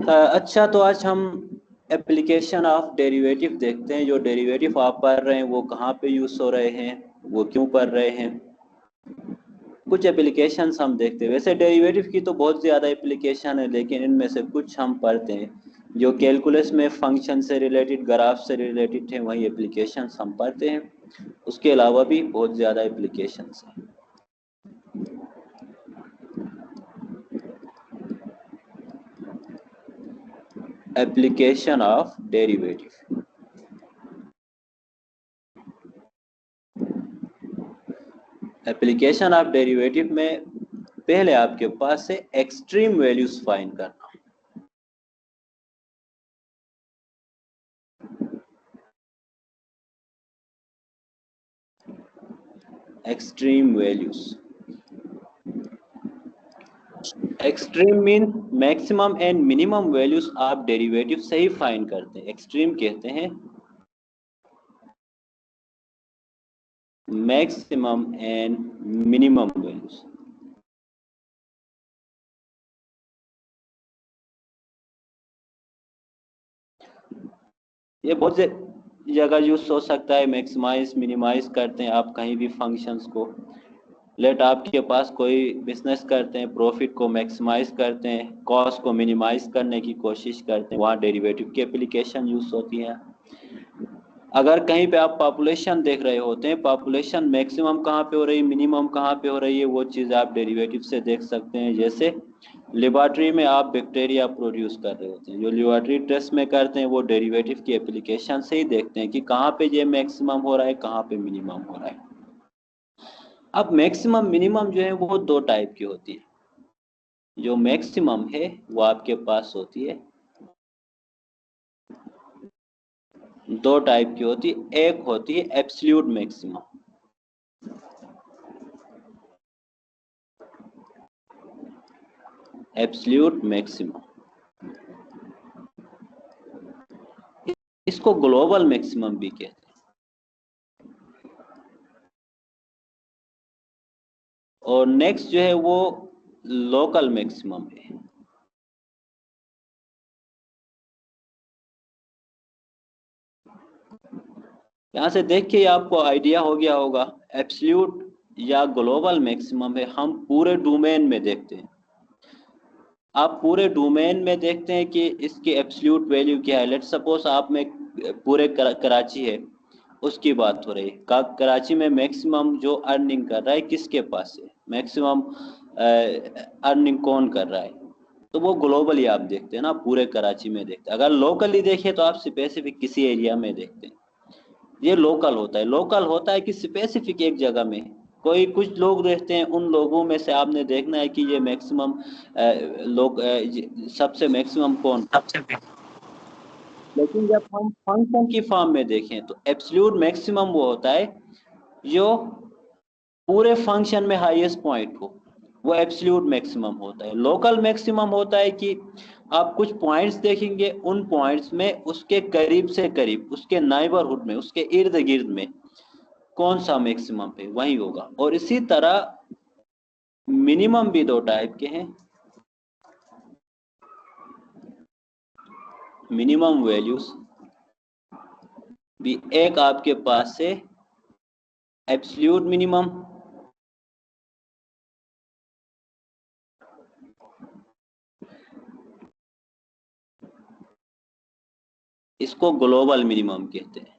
अच्छा, तो आज हम एप्लीकेशन ऑफ डेरिवेटिव देखते हैं। जो डेरिवेटिव आप पढ़ रहे हैं वो कहाँ पे यूज़ हो रहे हैं, वो क्यों पढ़ रहे हैं, कुछ एप्लीकेशंस हम देखते हैं। वैसे डेरिवेटिव की तो बहुत ज़्यादा एप्लीकेशन है, लेकिन इनमें से कुछ हम पढ़ते हैं जो कैलकुलस में फंक्शन से रिलेटेड, ग्राफ से रिलेटेड है, वही एप्लीकेशंस हम पढ़ते हैं। उसके अलावा भी बहुत ज़्यादा एप्लीकेशंस हैं। Application of derivative. Application of derivative में पहले आपके पास है एक्सट्रीम वैल्यूज फाइंड करना। Extreme values, extreme mean maximum and minimum values आप डेरिवेटिव से ही फाइंड करते हैं। एक्सट्रीम कहते हैं मैक्सिमम एंड मिनिमम वैल्यूज। ये बहुत से जगह यूज हो सकता है। मैक्सिमाइज, मिनिमाइज करते हैं आप कहीं भी फंक्शंस को। लेट आपके पास कोई बिजनेस करते हैं, प्रॉफिट को मैक्सिमाइज करते हैं, कॉस्ट को मिनिमाइज करने की कोशिश करते हैं, वहाँ डेरिवेटिव की एप्लीकेशन यूज होती है। अगर कहीं पे आप पॉपुलेशन देख रहे होते हैं, पॉपुलेशन मैक्सिमम कहाँ पे हो रही है, मिनिमम कहाँ पे हो रही है, वो चीज़ आप डेरिवेटिव से देख सकते हैं। जैसे लेबॉर्ट्री में आप बैक्टीरिया प्रोड्यूस कर रहे होते हैं, जो लेबॉर्ट्री टेस्ट में करते हैं वो डेरिवेटिव की एप्लीकेशन से ही देखते हैं कि कहाँ पे ये मैक्सिमम हो रहा है, कहाँ पे मिनिमम हो रहा है। अब मैक्सिमम मिनिमम जो है वो दो टाइप की होती है। जो मैक्सिमम है वो आपके पास होती है, दो टाइप की होती है। एक होती है एब्सोल्यूट मैक्सिमम, एब्सोल्यूट मैक्सिमम। इसको ग्लोबल मैक्सिमम भी कहते हैं। और नेक्स्ट जो है वो लोकल मैक्सिमम है। यहाँ से देख के आपको आइडिया हो गया होगा, एब्सोल्यूट या ग्लोबल मैक्सिमम है हम पूरे डोमेन में देखते हैं। आप पूरे डोमेन में देखते हैं कि इसकी एब्सोल्यूट वैल्यू क्या है। लेट सपोज आप में पूरे कराची है, उसकी बात हो रही है। कराची में मैक्सिमम जो अर्निंग कर रहा है किसके पास है, मैक्सिमम अर्निंग कौन कर रहा है, तो वो ग्लोबली आप देखते हैं ना, पूरे कराची में देखते हैं। अगर लोकली देखें तो आप स्पेसिफिक किसी एरिया में देखते हैं, ये लोकल होता है। लोकल होता है कि स्पेसिफिक एक जगह में कोई कुछ लोग रहते हैं, उन लोगों में से आपने देखना है कि ये मैक्सिमम लोग सबसे मैक्सिमम कौन। लेकिन जब हम फंक्शन की फॉर्म में देखें तो एब्सोल्यूट मैक्सिमम वो होता है जो पूरे फंक्शन में हाईएस्ट पॉइंट हो, वो एब्सोल्यूट मैक्सिमम होता है। लोकल मैक्सिमम होता है कि आप कुछ पॉइंट्स देखेंगे, उन पॉइंट्स में उसके करीब से करीब, उसके नाइबरहुड में, उसके इर्द गिर्द में कौन सा मैक्सिमम है वही होगा। और इसी तरह मिनिमम भी दो टाइप के हैं। मिनिमम वैल्यूज भी एक आपके पास है एब्सोल्यूट मिनिमम, इसको ग्लोबल मिनिमम कहते हैं।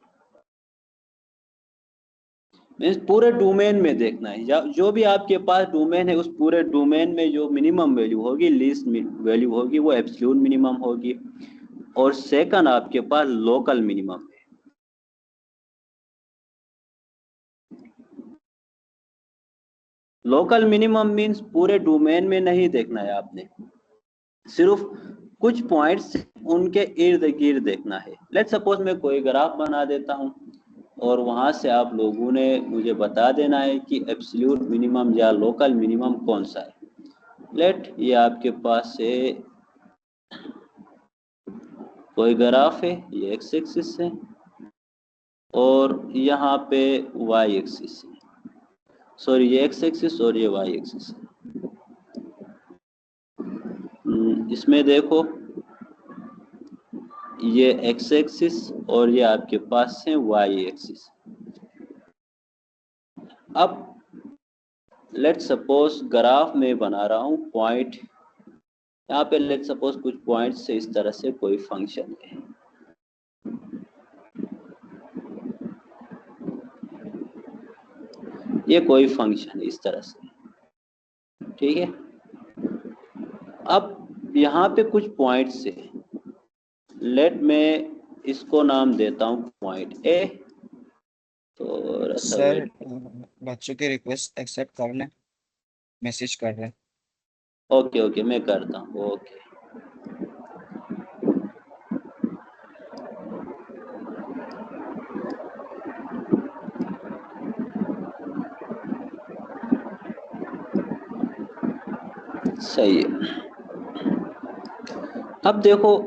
मीन्स पूरे डोमेन में देखना है, जो भी आपके पास डोमेन है उस पूरे डोमेन में जो मिनिमम वैल्यू होगी, लीस्ट वैल्यू होगी, वो एब्सोल्यूट मिनिमम होगी। और सेकंड आपके पास लोकल मिनिमम है। लोकल मिनिमम मीन्स पूरे डोमेन में नहीं देखना है आपने, सिर्फ कुछ पॉइंट्स उनके इर्द गिर्द देखना है। लेट सपोज मैं कोई ग्राफ बना देता हूं और वहां से आप लोगों ने मुझे बता देना है कि एब्सोल्यूट मिनिमम या लोकल मिनिमम कौन सा है। लेट ये आपके पास है कोई ग्राफ है, ये एक्स एक्सिस है और यहाँ पे वाई एक्सिस है, सॉरी ये एक्स एक्सिस और ये वाई एक्सिस है। इसमें देखो ये एक्स एक्सिस और ये आपके पास है वाई एक्सिस। अब लेट सपोज ग्राफ में बना रहा हूं पॉइंट, यहाँ पे लेट सपोज कुछ पॉइंट से इस तरह से कोई फंक्शन है, ये कोई फंक्शन है इस तरह से, ठीक है। अब यहाँ पे कुछ पॉइंट्स है, लेट मैं इसको नाम देता हूँ पॉइंट ए। तो सर बच्चों की रिक्वेस्ट एक्सेप्ट कर लें, मैसेज कर रहे हैं। ओके ओके मैं करता हूँ, ओके। सही है। अब देखो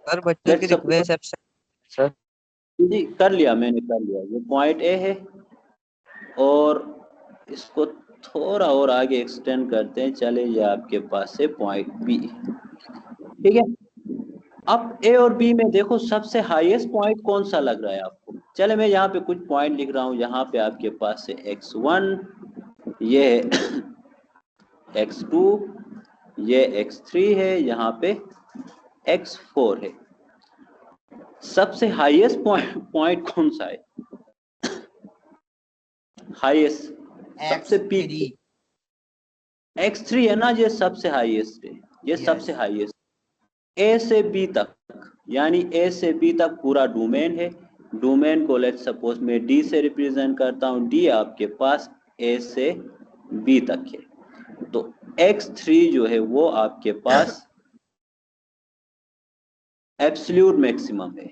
सर बच्चों लेट की सपोज, रिक्वेस्ट एक्सेप्ट सर। जी कर लिया मैंने, कर लिया। ये पॉइंट ए है और इसको थोड़ा और आगे एक्सटेंड करते हैं, चले ये आपके पास है पॉइंट बी, ठीक है। अब ए और बी में देखो सबसे हाईएस्ट पॉइंट कौन सा लग रहा है आपको। चले मैं यहाँ पे कुछ पॉइंट लिख रहा हूँ, यहाँ पे आपके पास है x1, ये है x2, ये x3 है, यहाँ पे x4 है। सबसे हाईएस्ट पॉइंट कौन सा है, हाईएस्ट सबसे पीक x3 है ना, ये सबसे हाईएस्ट है, ये सबसे हाईएस्ट। ए से बी तक, यानी ए से बी तक पूरा डोमेन है। डोमेन को लेट सपोज मैं डी से रिप्रेजेंट करता हूँ, डी आपके पास ए से बी तक है। तो x3 जो है वो आपके पास एब्सोल्यूट मैक्सिमम है,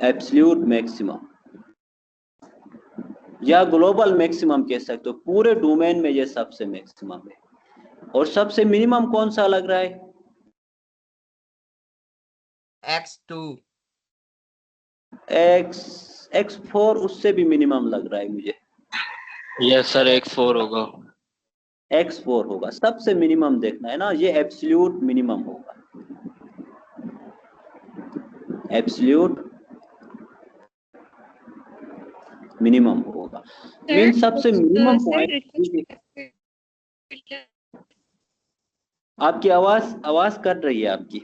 एब्सोल्यूट मैक्सिमम या ग्लोबल मैक्सिमम कह सकते हो, पूरे डोमेन में ये सबसे मैक्सिमम है। और सबसे मिनिमम कौन सा लग रहा है, x2 x4 उससे भी मिनिमम लग रहा है मुझे। यस सर x4 होगा, x4 होगा, सबसे मिनिमम देखना है ना, ये एब्सोल्यूट मिनिमम होगा, एब्सोल्यूट मिनिमम होगा। मीन सबसे मिनिमम पॉइंट। आपकी आवाज कट रही है आपकी।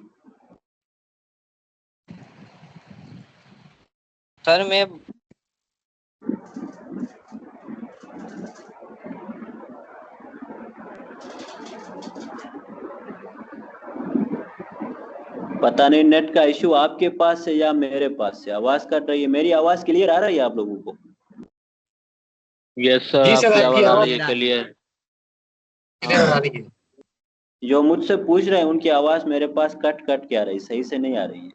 सर मैं पता नहीं नेट का इशू आपके पास है या मेरे पास है, आवाज कट रही है। मेरी आवाज क्लियर आ रही है आप लोगों को? यस सर आपकी आवाज आ रही है क्लियर। जो मुझसे पूछ रहे हैं उनकी आवाज मेरे पास कट कट के आ रही, सही से नहीं आ रही है।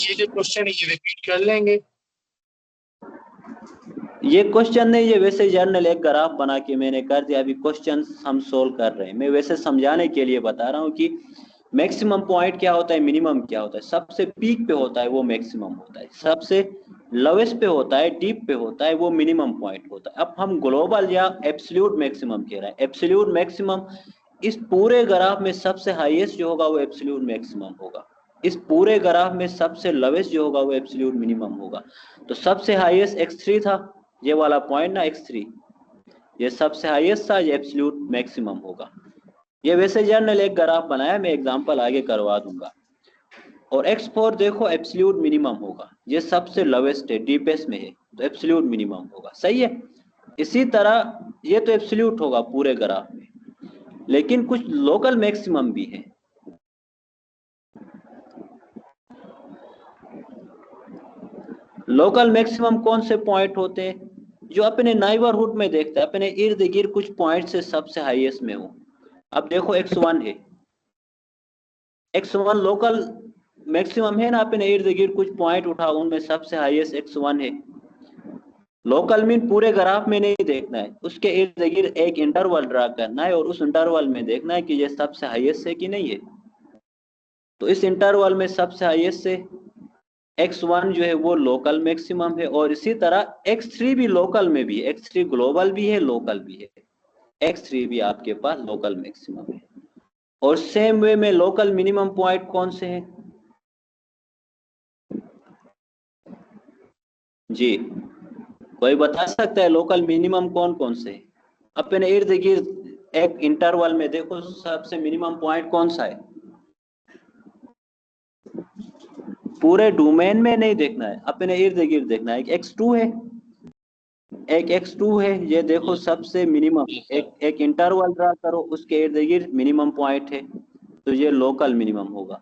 ये जो क्वेश्चन है ये रिपीट कर लेंगे। ये क्वेश्चन नहीं, ये वैसे जर्नल एक ग्राफ बना के मैंने कर दिया, अभी क्वेश्चन हम सोल्व कर रहे हैं। मैं वैसे समझाने के लिए बता रहा हूँ कि मैक्सिमम पॉइंट क्या होता है, मिनिमम क्या होता है। सबसे पीक पे होता है वो मैक्सिमम होता है, सबसे लोवेस्ट पे होता है, डीप पे होता है वो मिनिमम पॉइंट होता है। अब हम ग्लोबल या एब्सोल्यूट मैक्सिमम कह रहे हैं। एब्सोल्यूट मैक्सिमम इस पूरे ग्राफ में सबसे हाईएस्ट जो होगा वो एब्सोल्यूट मैक्सिमम होगा, इस पूरे ग्राफ में सबसे लोवेस्ट जो होगा वो एब्सोल्यूट मिनिमम होगा। तो सबसे हाईएस्ट x3 था, ये वाला पॉइंट ना x3, ये सबसे हाईएस्ट था, ये एब्सोल्यूट मैक्सिमम होगा। ये वैसे जर्नल एक ग्राफ बनाया, मैं एग्जांपल आगे करवा दूंगा। और x4 देखो एब्सोल्यूट मिनिमम होगा, ये सबसे लोवेस्ट है, डीपेस्ट में है, तो एब्सोल्यूट मिनिमम होगा, सही है। इसी तरह ये तो एब्सोल्यूट होगा पूरे ग्राफ में, लेकिन कुछ लोकल मैक्सिमम भी है। लोकल मैक्सिमम कौन से पॉइंट होते हैं, जो अपने नाइबरहुड में देखते हैं, अपने इर्द गिर्द कुछ पॉइंट से सबसे हाईएस्ट में हो। अब देखो x1 है, x1 लोकल मैक्सिमम है ना, अपने इर्द गिर्द कुछ पॉइंट उठा उनमें सबसे हाईएस्ट x1 है। लोकल मीन पूरे ग्राफ में नहीं देखना है, उसके इर्द गिर्द एक इंटरवल ड्रा करना है और उस इंटरवल में देखना है कि ये सबसे हाईएस्ट है कि नहीं है। तो इस इंटरवल में सबसे हाईएस्ट है x1 जो है वो लोकल मैक्सिमम है, और इसी तरह x3 भी लोकल में भी है, x3 ग्लोबल भी है लोकल भी है। x3 भी आपके पास लोकल मैक्सिमम है। और सेम वे में लोकल मिनिमम पॉइंट कौन से हैं जी? कोई बता सकता है लोकल मिनिमम कौन कौन से हैं? अपने इर्द गिर्द एक इंटरवल में देखो सबसे मिनिमम पॉइंट कौन सा है। पूरे डोमेन में नहीं देखना है, अपने इर्द गिर्द देखना है। एक x2 है, एक x2 है, ये देखो सबसे मिनिमम। एक इंटरवल ड्रा करो, उसके इर्द गिर्द मिनिमम पॉइंट है, तो ये लोकल मिनिमम होगा।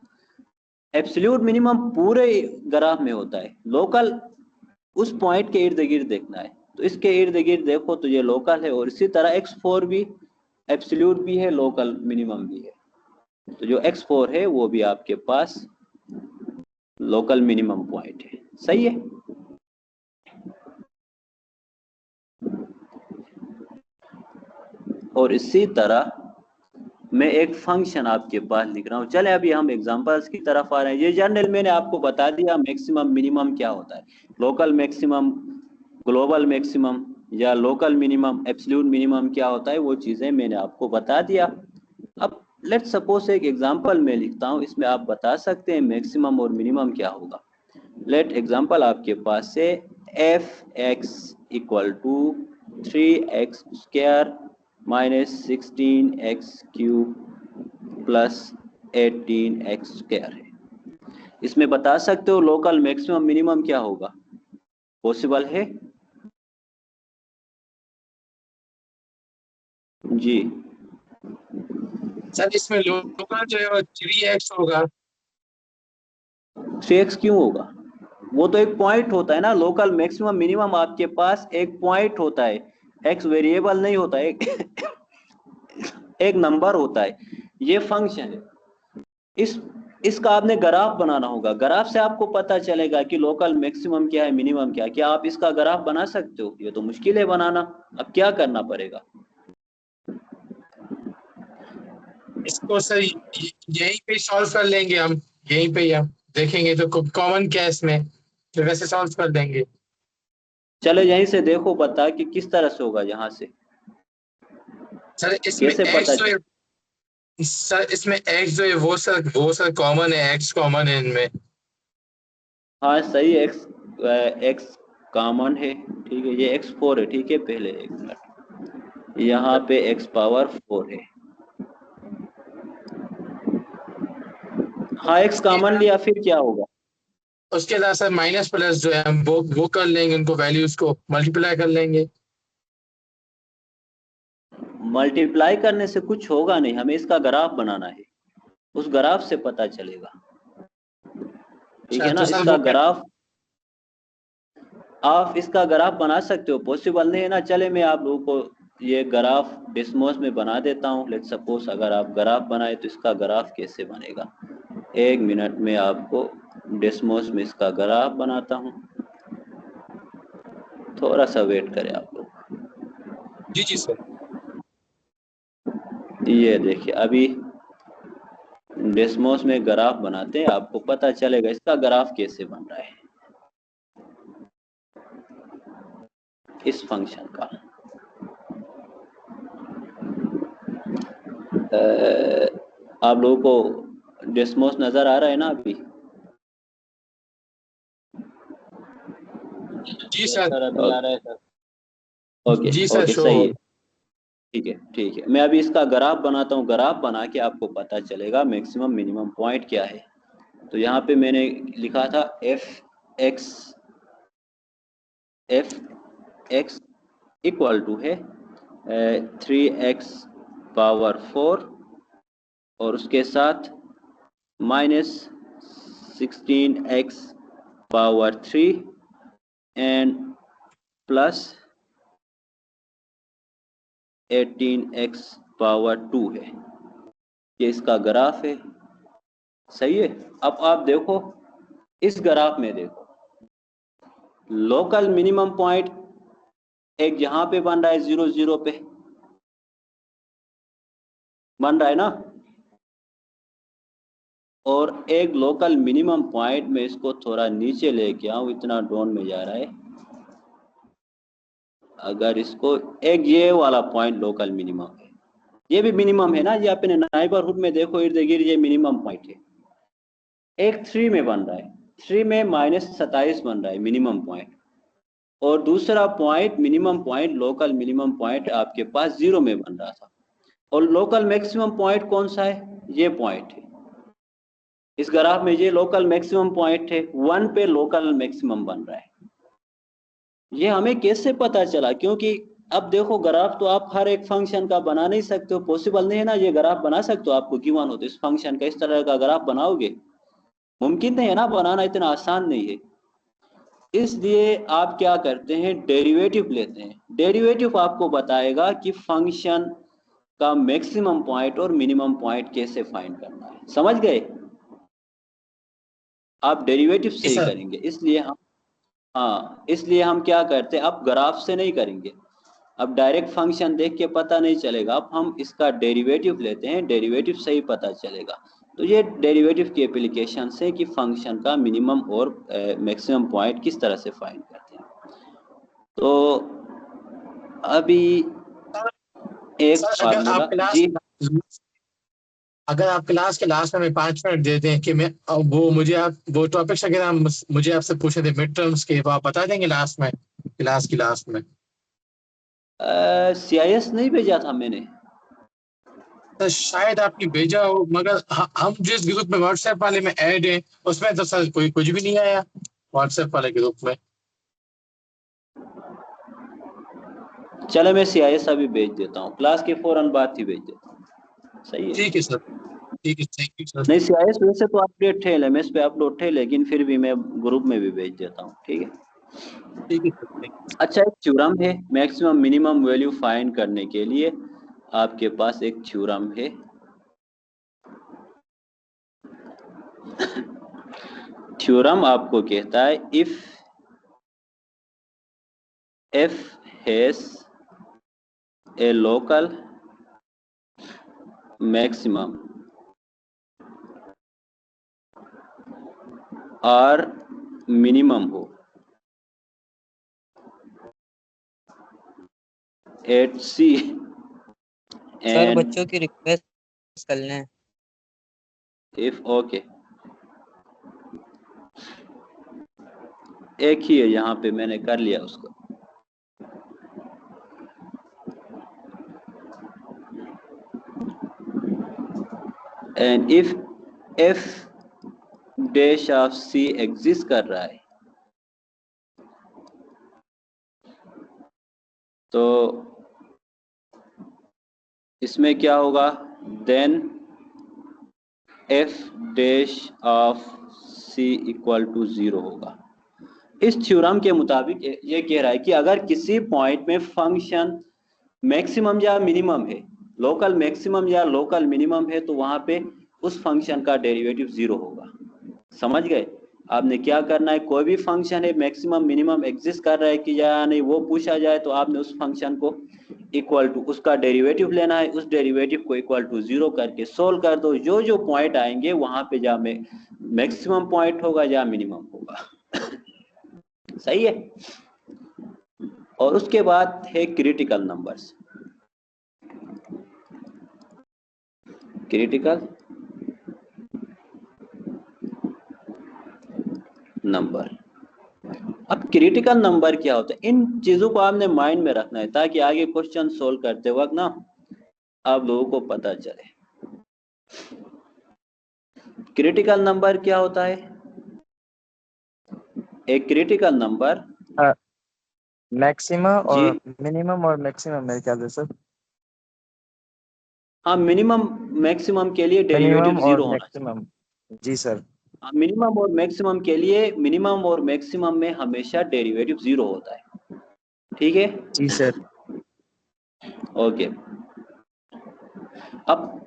एब्सोल्यूट मिनिमम पूरे ग्राफ में होता है, लोकल उस पॉइंट के इर्द गिर्द देखना है। तो इसके इर्द गिर्द देखो तो ये लोकल है, और इसी तरह x4 भी एब्सोल्यूट भी है, लोकल मिनिमम भी है। तो जो x4 है वो भी आपके पास लोकल मिनिमम पॉइंट है। सही है। और इसी तरह मैं एक फंक्शन आपके पास लिख रहा हूँ। चले अभी हम एग्जांपल्स की तरफ आ रहे हैं। ये जनरल मैंने आपको बता दिया मैक्सिमम मिनिमम क्या होता है, लोकल मैक्सिमम, ग्लोबल मैक्सिमम या लोकल मिनिमम, एब्सोल्यूट मिनिमम क्या होता है, वो चीजें मैंने आपको बता दिया। अब लेट्स सपोज एक एग्जांपल मैं लिखता हूँ, इसमें आप बता सकते हैं मैक्सिमम और मिनिमम क्या होगा। लेट एग्जांपल आपके पास से f(x) = 3x² - 16x³ + 18x² है। इसमें बता सकते हो लोकल मैक्सिमम मिनिमम क्या होगा? पॉसिबल है जी? सर इसमें लोकल जो है वो 3x होगा। 3x क्यों होगा? वो तो एक पॉइंट होता है ना, लोकल मैक्सिमम मिनिमम आपके पास एक पॉइंट होता है, x वेरिएबल नहीं होता है, एक नंबर होता है। ये फंक्शन है, इसका आपने ग्राफ बनाना होगा। ग्राफ से आपको पता चलेगा कि लोकल मैक्सिमम क्या है, मिनिमम क्या है। क्या आप इसका ग्राफ बना सकते हो? ये तो मुश्किल है बनाना। अब क्या करना पड़ेगा? इसको सर यहीं पे सॉल्व कर लेंगे हम, यहीं पे ही हम देखेंगे तो कॉमन क्या है इसमें, तो वैसे सॉल्व कर देंगे। चलो यहीं से देखो बता कि किस तरह से होगा। यहाँ से सर इसमें कैसे पता x जो है, सर इसमें x जो है वो सर कॉमन है, x कॉमन है इनमें। हाँ सही, एक्स कॉमन है, ठीक है। ये x4 है, ठीक है। पहले एक मिनट, यहाँ पे x⁴ है। हाँ x कॉमन लिया, फिर क्या होगा? उसके अलावा सर माइनस प्लस जो है हम वो कर लेंगे, उनको वैल्यूज को मल्टीप्लाई कर लेंगे। मल्टीप्लाई करने से कुछ होगा नहीं, हमें इसका ग्राफ बनाना है, उस ग्राफ से पता चलेगा, ठीक अच्छा है ना। तो सर इसका वो ग्राफ, आप इसका ग्राफ बना सकते हो, पॉसिबल नहीं है ना। चले मैं आप लोगों को ये ग्राफ डेस्मोस में बना देता हूँ। लेट सपोज अगर आप ग्राफ बनाए तो इसका ग्राफ कैसे बनेगा, एक मिनट में आपको डेस्मोस में इसका ग्राफ बनाता हूँ। थोड़ा सा वेट करें आप लोग। जी जी सर। ये देखिए अभी डेस्मोस में ग्राफ बनाते हैं, आपको पता चलेगा इसका ग्राफ कैसे बन रहा है इस फंक्शन का। आप लोगों को डेस्मोस नजर आ रहा है ना अभी? जी सर अभी आ रहा है सर। ओके जी सर ओके शो सही है, ठीक है ठीक है। मैं अभी इसका ग्राफ बनाता हूँ, ग्राफ बना के आपको पता चलेगा मैक्सिमम मिनिमम पॉइंट क्या है। तो यहाँ पे मैंने लिखा था f(x) = है 3x⁴ और उसके साथ -16x⁴ एंड प्लस 18x⁴ है। ये इसका ग्राफ है, सही है। अब आप देखो इस ग्राफ में देखो लोकल मिनिमम पॉइंट एक यहाँ पे बन रहा है 0 0 पे बन रहा है ना, और एक लोकल मिनिमम पॉइंट में इसको थोड़ा नीचे लेके आऊं, इतना डाउन में जा रहा है। अगर इसको एक ये वाला पॉइंट लोकल मिनिमम है, ये भी मिनिमम है ना, ये अपने नाइबरहुड में देखो इर्द गिर्द ये मिनिमम पॉइंट है। एक 3 में बन रहा है, 3 में -27 बन रहा है मिनिमम पॉइंट, और दूसरा point minimum point local minimum point आपके पास 0 में बन रहा था। और लोकल मैक्सिमम पॉइंट कौन सा है? ये पॉइंट है इस ग्राफ में, ये लोकल मैक्सिमम पॉइंट है, 1 पे लोकल मैक्सिमम बन रहा है। ये हमें कैसे पता चला? क्योंकि अब देखो ग्राफ तो आप हर एक फंक्शन का बना नहीं सकते हो, पॉसिबल नहीं है ना ये ग्राफ बना सकते हो, आपको गिवन हो तो इस फंक्शन का इस तरह का ग्राफ बनाओगे, मुमकिन नहीं है ना बनाना, इतना आसान नहीं है। इसलिए आप क्या करते हैं, डेरिवेटिव लेते हैं। डेरिवेटिव आपको बताएगा कि फंक्शन का मैक्सिमम पॉइंट और मिनिमम पॉइंट कैसे फाइंड करना है। समझ गए? आप डेरिवेटिव से ही करेंगे, इसलिए हम क्या करते हैं, अब ग्राफ से नहीं करेंगे, अब डायरेक्ट फंक्शन देख के पता नहीं चलेगा, अब हम इसका डेरिवेटिव लेते हैं, डेरिवेटिव से ही पता चलेगा। तो ये डेरिवेटिव की एप्लीकेशन है कि फंक्शन का मिनिमम और मैक्सिमम पॉइंट किस तरह से फाइंड करते हैं। तो अभी एक फार्मूला जी, अगर आप क्लास के लास्ट में 5 मिनट दे दें कि मैं वो मुझे आप वो टॉपिक्स अगर हम मुझे आपसे पूछे थे मिड टर्म्स के, वो आप बता देंगे लास्ट में, क्लास की लास्ट में? CIS नहीं भेजा था मैंने, तो शायद आपने भेजा हो, मगर हम जिस ग्रुप में व्हाट्सएप वाले में ऐड है उसमें तो सर कोई कुछ भी नहीं आया व्हाट्सएप वाले ग्रुप में। चलो मैं CIS अभी भेज देता हूँ, क्लास के फौरन बाद ही भेज देता हूँ। सही है? ठीक है सर, ठीक है, थैंक यू सर। नहीं CIS वैसे तो अपडेट थे, LMS पे अपलोड थे, लेकिन फिर भी मैं ग्रुप में भी भेज देता हूँ। ठीक है, ठीक है सर। अच्छा, एक थ्योरम है मैक्सिमम मिनिमम वैल्यू फाइंड करने के लिए, आपके पास एक थ्योरम है। थ्योरम आपको कहता है if f has a local maximum और मिनिमम हो at C सर and बच्चों की रिक्वेस्ट कर लें। if okay, एक ही है यहाँ पे, मैंने कर लिया उसको। And if f dash of C exist कर रहा है, तो इसमें क्या होगा, then f dash of C equal to 0 होगा। इस थ्योरम के मुताबिक ये कह रहा है कि अगर किसी पॉइंट में फंक्शन मैक्सिमम या मिनिमम है, लोकल मैक्सिमम या लोकल मिनिमम है, तो वहां पे उस फंक्शन का डेरिवेटिव 0 होगा। समझ गए? आपने क्या करना है, कोई भी फंक्शन है मैक्सिमम मिनिमम एग्जिस्ट कर रहा है कि या नहीं वो पूछा जाए, तो आपने उस फंक्शन को इक्वल टू उसका डेरिवेटिव लेना है, उस डेरिवेटिव को इक्वल टू 0 करके सोल्व कर दो। जो जो पॉइंट आएंगे वहां पे या मैक्सिमम पॉइंट होगा या मिनिमम होगा। सही है? और उसके बाद है क्रिटिकल नंबर्स। क्रिटिकल नंबर, अब क्रिटिकल नंबर क्या होता है, इन चीजों को आपने माइंड में रखना है ताकि आगे क्वेश्चन सोल्व करते वक्त ना आप लोगों को पता चले। क्रिटिकल नंबर क्या होता है? एक क्रिटिकल नंबर मैक्सिमम और मिनिमम और मैक्सिमम मेरे ख्याल से सर। हाँ, मिनिमम मैक्सिमम के लिए डेरिवेटिव 0 होना चाहिए। जी सर। मिनिमम और मैक्सिमम के लिए, मिनिमम और मैक्सिमम में हमेशा डेरिवेटिव 0 होता है। ठीक है? जी सर। ओके, अब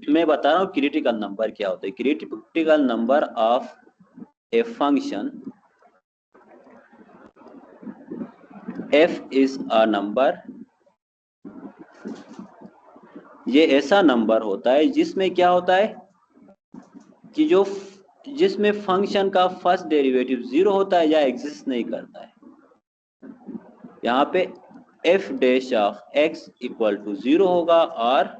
मैं बता रहा हूँ क्रिटिकल नंबर क्या होता है। Critical number of a function f is a number, ये ऐसा नंबर होता है जिसमें क्या होता है कि जिसमें फंक्शन का फर्स्ट डेरिवेटिव 0 होता है या एग्जिस्ट नहीं करता है। यहाँ पे f dash of x equal to 0 होगा और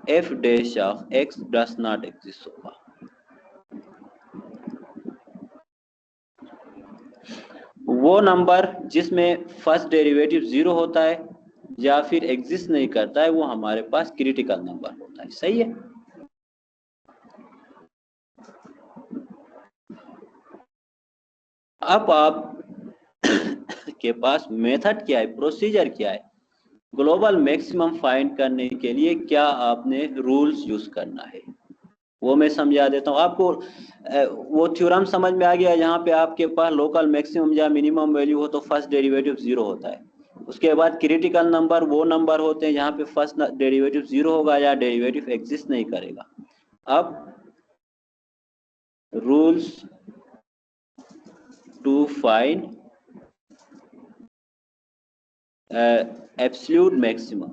f dash of x does not exist होगा। वो नंबर जिसमें फर्स्ट डेरिवेटिव 0 होता है या फिर एग्जिस्ट नहीं करता है वो हमारे पास क्रिटिकल नंबर होता है। सही है। अब आप के पास मेथड क्या है, प्रोसीजर क्या है, ग्लोबल मैक्सिमम फाइंड करने के लिए क्या आपने रूल्स यूज करना है वो मैं समझा देता हूँ आपको। वो थ्योरम समझ में आ गया। यहाँ पे आपके पास लोकल मैक्सिमम या मिनिमम वैल्यू हो तो फर्स्ट डेरिवेटिव 0 होता है। उसके बाद क्रिटिकल नंबर वो नंबर होते हैं जहाँ पे फर्स्ट डेरिवेटिव 0 होगा या डेरिवेटिव एग्जिस्ट नहीं करेगा। अब rules to find absolute maximum.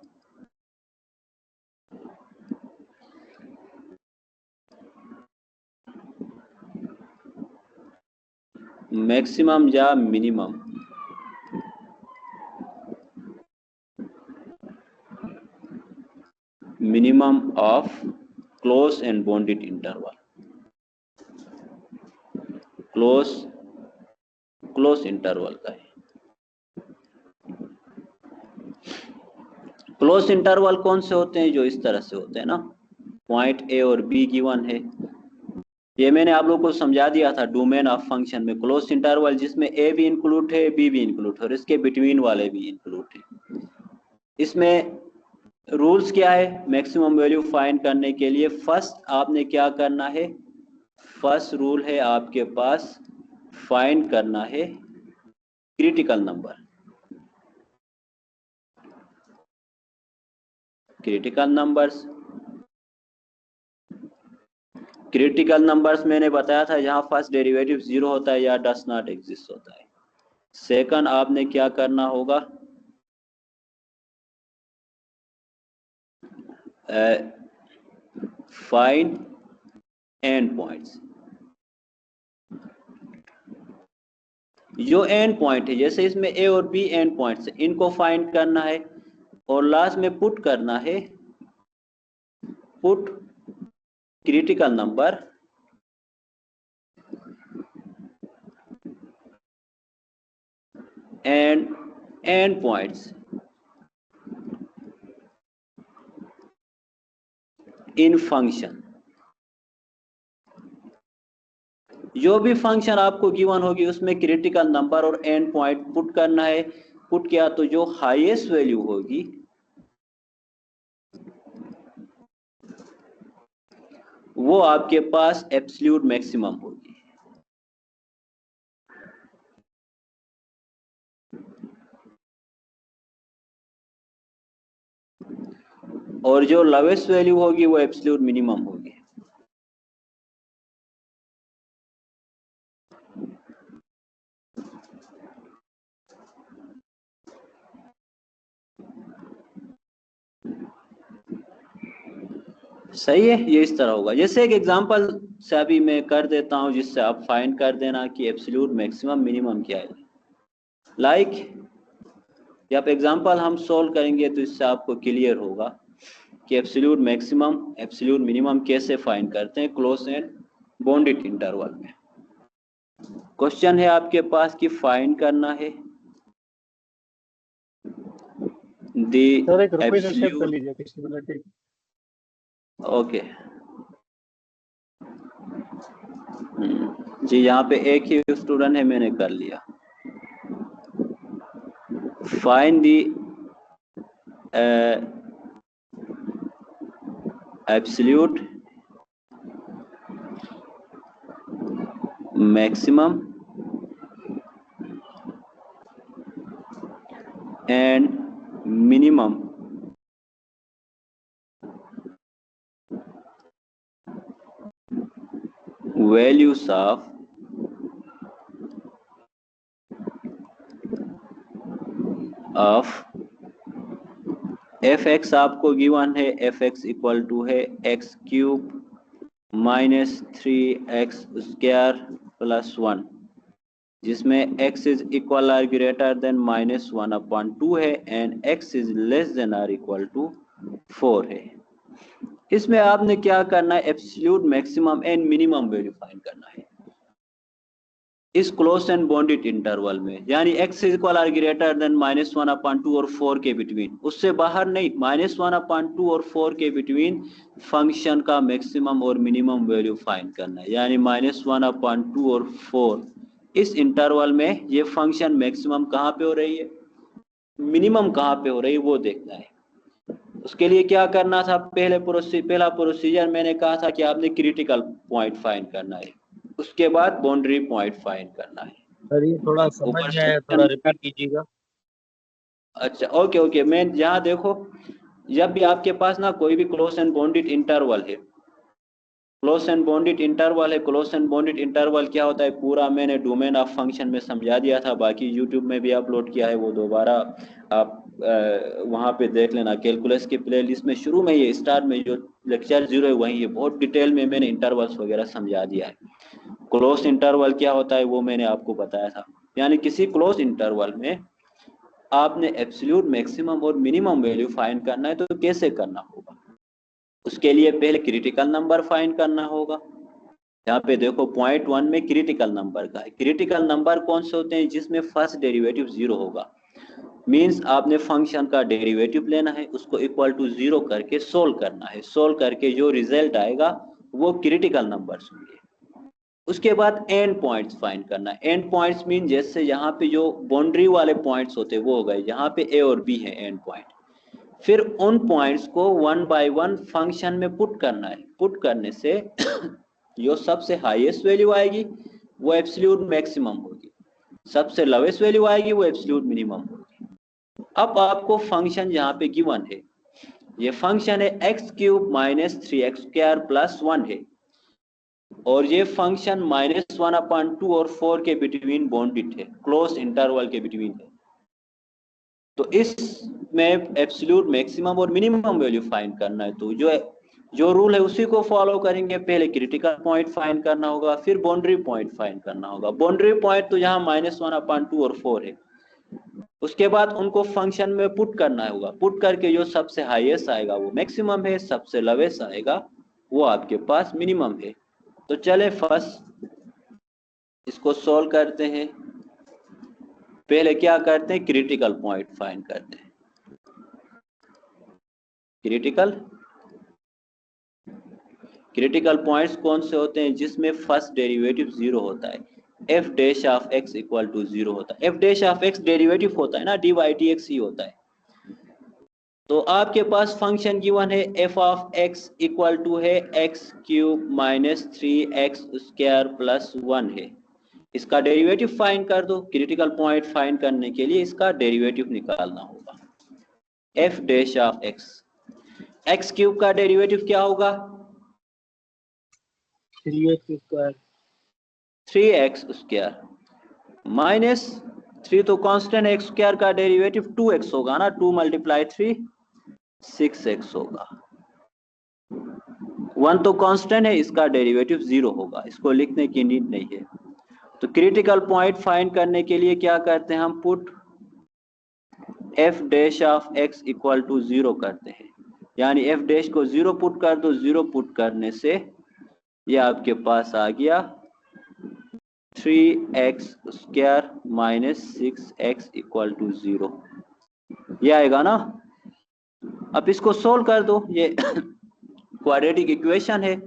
Maximum या minimum minimum of close and bounded interval. Close interval का है। क्लोज इंटरवल कौन से होते हैं? जो इस तरह से होते हैं ना, पॉइंट ए और बी गिवन है। ये मैंने आप लोगों को समझा दिया था डोमेन ऑफ फंक्शन में। क्लोज इंटरवल जिसमें ए भी इंक्लूड है, बी भी इंक्लूड है और इसके बिटवीन वाले भी इंक्लूड है। इसमें रूल्स क्या है मैक्सिमम वैल्यू फाइंड करने के लिए? फर्स्ट आपने क्या करना है? फर्स्ट रूल है आपके पास फाइंड करना है क्रिटिकल नंबर। क्रिटिकल नंबर्स मैंने बताया था जहां फर्स्ट डेरिवेटिव 0 होता है या डस नॉट एग्जिस्ट होता है। सेकंड आपने क्या करना होगा? Find and points. जो एंड पॉइंट है जैसे इसमें ए और बी एंड पॉइंट्स है, इनको फाइंड करना है और लास्ट में पुट करना है, put critical number and points in function. जो भी फंक्शन आपको गिवन होगी उसमें क्रिटिकल नंबर और एंड पॉइंट पुट करना है। पुट किया तो जो हाईएस्ट वैल्यू होगी वो आपके पास एब्सोल्यूट मैक्सिमम होगी और जो लोवेस्ट वैल्यू होगी वो एब्सोल्यूट मिनिमम होगी। सही है। ये इस तरह होगा। जैसे एक एग्जांपल से अभी मैं कर देता हूं जिससे आप फाइंड कर देना कि एब्सोल्यूट मैक्सिमम मिनिमम क्या है। लाइक जब एग्जांपल हम सोल्व करेंगे तो इससे आपको क्लियर होगा कि एब्सोल्यूट मैक्सिमम एब्सोल्यूट मिनिमम कैसे फाइंड करते हैं क्लोज एंड बाउंडेड इंटरवल में। क्वेश्चन है आपके पास कि फाइंड करना है दी एब्सोल्यूट। ओके जी, यहाँ पे एक ही स्टूडेंट है, मैंने कर लिया। Find the absolute maximum and minimum values of fx आपको गिवन है, fx इक्वल टू है x cube minus 3x square plus 1। जिसमें x is equal or greater than -1/2 है and x is less than or equal to 4 है। इसमें आपने क्या करना है, absolute maximum and minimum value find करना है इस क्लोज एंड बाउंडेड इंटरवल में, यानी x is equal or greater than -1/2 और 4 के बिटवीन, उससे बाहर नहीं, -1/2 और 4 के बिटवीन फंक्शन का मैक्सिमम और मिनिमम वैल्यू फाइंड करना है, यानी -1/2 और 4 इस इंटरवल में ये फंक्शन मैक्सिमम कहाँ पे हो रही है, मिनिमम कहाँ पे हो रही है, वो देखना है। उसके लिए क्या करना था, पहला प्रोसीजर मैंने कहा था कि आपने क्रिटिकल पॉइंट फाइंड करना है, उसके बाद बाउंड्री पॉइंट फाइंड करना है। सर ये थोड़ा समझ ऊपर में आया, थोड़ा रिपीट कीजिएगा। अच्छा ओके, मैं यहाँ देखो, जब भी आपके पास ना कोई भी क्लोज एंड बाउंडेड इंटरवल है, क्लोज एंड बाउंडेड इंटरवल क्या होता है, पूरा मैंने डोमेन ऑफ फंक्शन में समझा दिया था, बाकी यूट्यूब में भी अपलोड किया है, वो दोबारा आप वहाँ पे देख लेना। कैलकुलस के प्लेलिस्ट में शुरू में ये स्टार्ट में जो लेक्चर 0 है वही है, बहुत डिटेल में मैंने इंटरवल्स वगैरह समझा दिया है। क्लोज इंटरवल क्या होता है वो मैंने आपको बताया था, यानी किसी क्लोज इंटरवल में आपने एब्सोल्यूट मैक्सिमम और मिनिमम वैल्यू फाइंड करना है, तो कैसे करना होगा, उसके लिए पहले क्रिटिकल नंबर फाइंड करना होगा। यहाँ पे देखो पॉइंट 1 में क्रिटिकल नंबर का है। क्रिटिकल नंबर कौन से होते हैं, जिसमें फर्स्ट डेरिवेटिव 0 होगा, मीन्स आपने फंक्शन का डेरिवेटिव लेना है, उसको इक्वल टू 0 करके सोल्व करना है, सोल्व करके जो रिजल्ट आएगा वो क्रिटिकल नंबर्स होंगे। उसके बाद एंड पॉइंट्स फाइंड करना है। एंड पॉइंट्स मीन जैसे यहाँ पे जो बाउंड्री वाले पॉइंट्स होते हैं वो हो गए, यहाँ पे ए और बी है एंड पॉइंट, फिर उन पॉइंट्स को 1 बाय 1 फंक्शन में पुट करना है। पुट करने से जो सबसे हाईएस्ट वैल्यू आएगी वो एब्सोल्यूट मैक्सिमम होगी, सबसे लोवेस्ट वैल्यू आएगी वो एब्सोल्यूट मिनिमम होगी। अब आपको फंक्शन यहाँ पे गिवन है, ये फंक्शन है x³ - 3x² + 1 है, और ये फंक्शन -1/2 और 4 के बिटवीन बाउंडेड है, क्लोज इंटरवल के बिटवीन है। तो इसमें एब्सोल्यूट मैक्सिमम और मिनिमम वैल्यू फाइंड करना है, तो जो रूल है उसी को फॉलो करेंगे। पहले क्रिटिकल पॉइंट फाइंड करना होगा, फिर बाउंड्री पॉइंट फाइंड करना होगा। बाउंड्री पॉइंट तो यहाँ -1/2 और 4 है, उसके बाद उनको फंक्शन में पुट करना होगा, पुट करके जो सबसे हाईएस्ट आएगा वो मैक्सिमम है, सबसे लोवेस्ट आएगा वो आपके पास मिनिमम है। तो चले फर्स्ट इसको सॉल्व करते हैं। पहले क्या करते हैं, क्रिटिकल पॉइंट फाइंड करते हैं। क्रिटिकल पॉइंट्स कौन से होते हैं, जिसमें फर्स्ट डेरिवेटिव 0 होता है, f dash of x equal to 0 होता है। f dash of x derivative होता है ना, dy/dx ही होता है। तो आपके पास फंक्शन गिवन है f of x equal to है x³ - 3x² + 1 है। इसका डेरिवेटिव फाइंड कर दो। क्रिटिकल पॉइंट फाइंड करने के लिए इसका डेरिवेटिव निकालना होगा। f dash of x, x³ का डेरिवेटिव क्या होगा, 3x² 3x² माइनस 3 तो कांस्टेंट, x² का डेरिवेटिव 2x होगा ना, 2 × 3 6x होगा। 1 तो कांस्टेंट है, इसका डेरिवेटिव 0 होगा, इसको लिखने की नीड नहीं है। तो क्रिटिकल पॉइंट फाइंड करने के लिए क्या करते हैं हम, put f dash of x equal to 0 करते हैं, यानी f डैश को 0 पुट कर दो। 0 पुट करने से ये आपके पास आ गया 3x² - 6x इक्वल टू 0, ये आएगा ना। अब इसको सोल्व कर दो, ये क्वाड्रेटिक इक्वेशन है,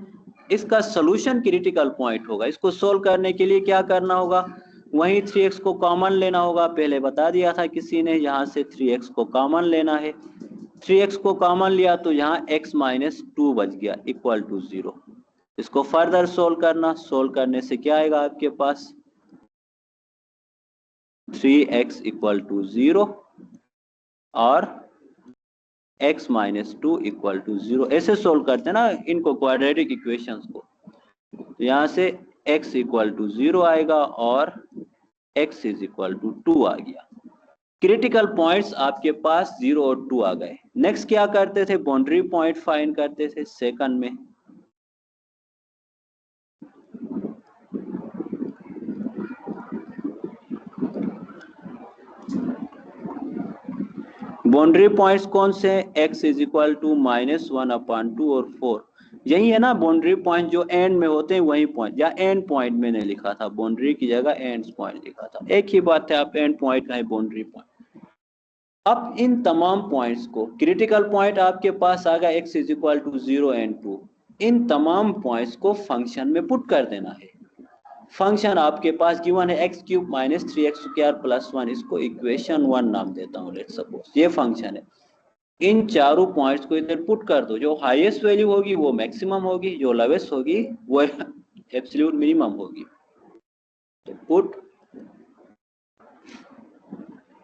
इसका सॉल्यूशन क्रिटिकल पॉइंट होगा। इसको सोल्व करने के लिए क्या करना होगा, वहीं 3x को कॉमन लेना होगा, पहले बता दिया था किसी ने, यहाँ से 3x को कॉमन लेना है। 3x को कॉमन लिया तो यहाँ x - 2 बच गया इक्वल टू 0। इसको फर्दर सोल्व करना, सोल्व करने से क्या आएगा आपके पास 3x इक्वल टू 0 और x - 2 इक्वल टू 0। ऐसे सोल्व करते हैं ना इनको, क्वाड्रेटिक इक्वेशंस को। तो यहाँ से x इक्वल टू 0 आएगा और x इज इक्वल टू 2 आ गया। क्रिटिकल पॉइंट्स आपके पास 0 और 2 आ गए। नेक्स्ट क्या करते थे, बाउंड्री पॉइंट फाइंड करते थे सेकंड में। बाउंड्री पॉइंट्स कौन से हैं? x इज इक्वल टू -1/2 और 4, यही है ना बाउंड्री पॉइंट जो एंड में होते हैं, वही पॉइंट, या एंड पॉइंट मैंने लिखा था, बाउंड्री की जगह एंड पॉइंट लिखा था, एक ही बात है, आप एंड पॉइंट कहें बाउंड्री पॉइंट। अब इन तमाम पॉइंट्स को, क्रिटिकल पॉइंट आपके पास आ गया x is equal to 0 and 2, इन तमाम पॉइंट्स को फंक्शन में पुट कर देना है। फंक्शन आपके पास गिवन है x³ - 3x² + 1, इसको इक्वेशन 1 नाम देता हूं, लेट्स सपोज ये फंक्शन है। इन चारों पॉइंट्स को इधर पुट कर दो, जो हाईएस्ट वैल्यू होगी वो मैक्सिमम होगी, जो लोवेस्ट होगी वो एब्सोल्यूट मिनिमम होगी। तो put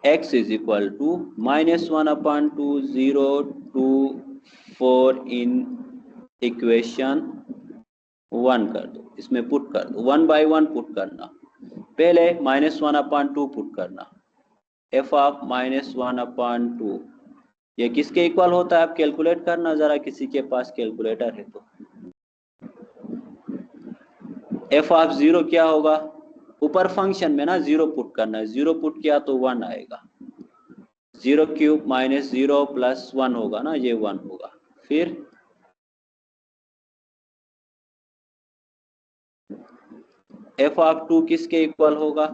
x is equal to -1/2 0 2 4 in equation 1 कर दो, इसमें पुट कर दो, 1 by 1 पुट करना। पहले -1/2 पुट करना, f ऑफ -1/2 ये किसके इक्वल होता है, आप कैलकुलेट करना जरा, किसी के पास कैलकुलेटर है तो। f ऑफ 0 क्या होगा, ऊपर फंक्शन में ना 0 पुट करना है, 0 पुट किया तो 1 आएगा, 0³ - 0 + 1 होगा ना, ये 1 होगा। फिर f ऑफ 2 किसके इक्वल होगा,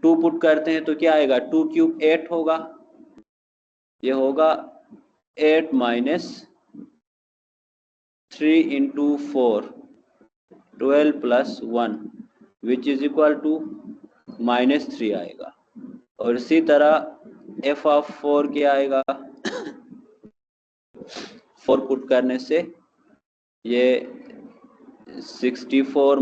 2 पुट करते हैं तो क्या आएगा, 2³ 8 होगा, ये होगा 8 - 3 × 4 12 + 1 विच इज इक्वल टू -3 आएगा। और इसी तरह f ऑफ 4 क्या आएगा, 4 पुट करने से ये 64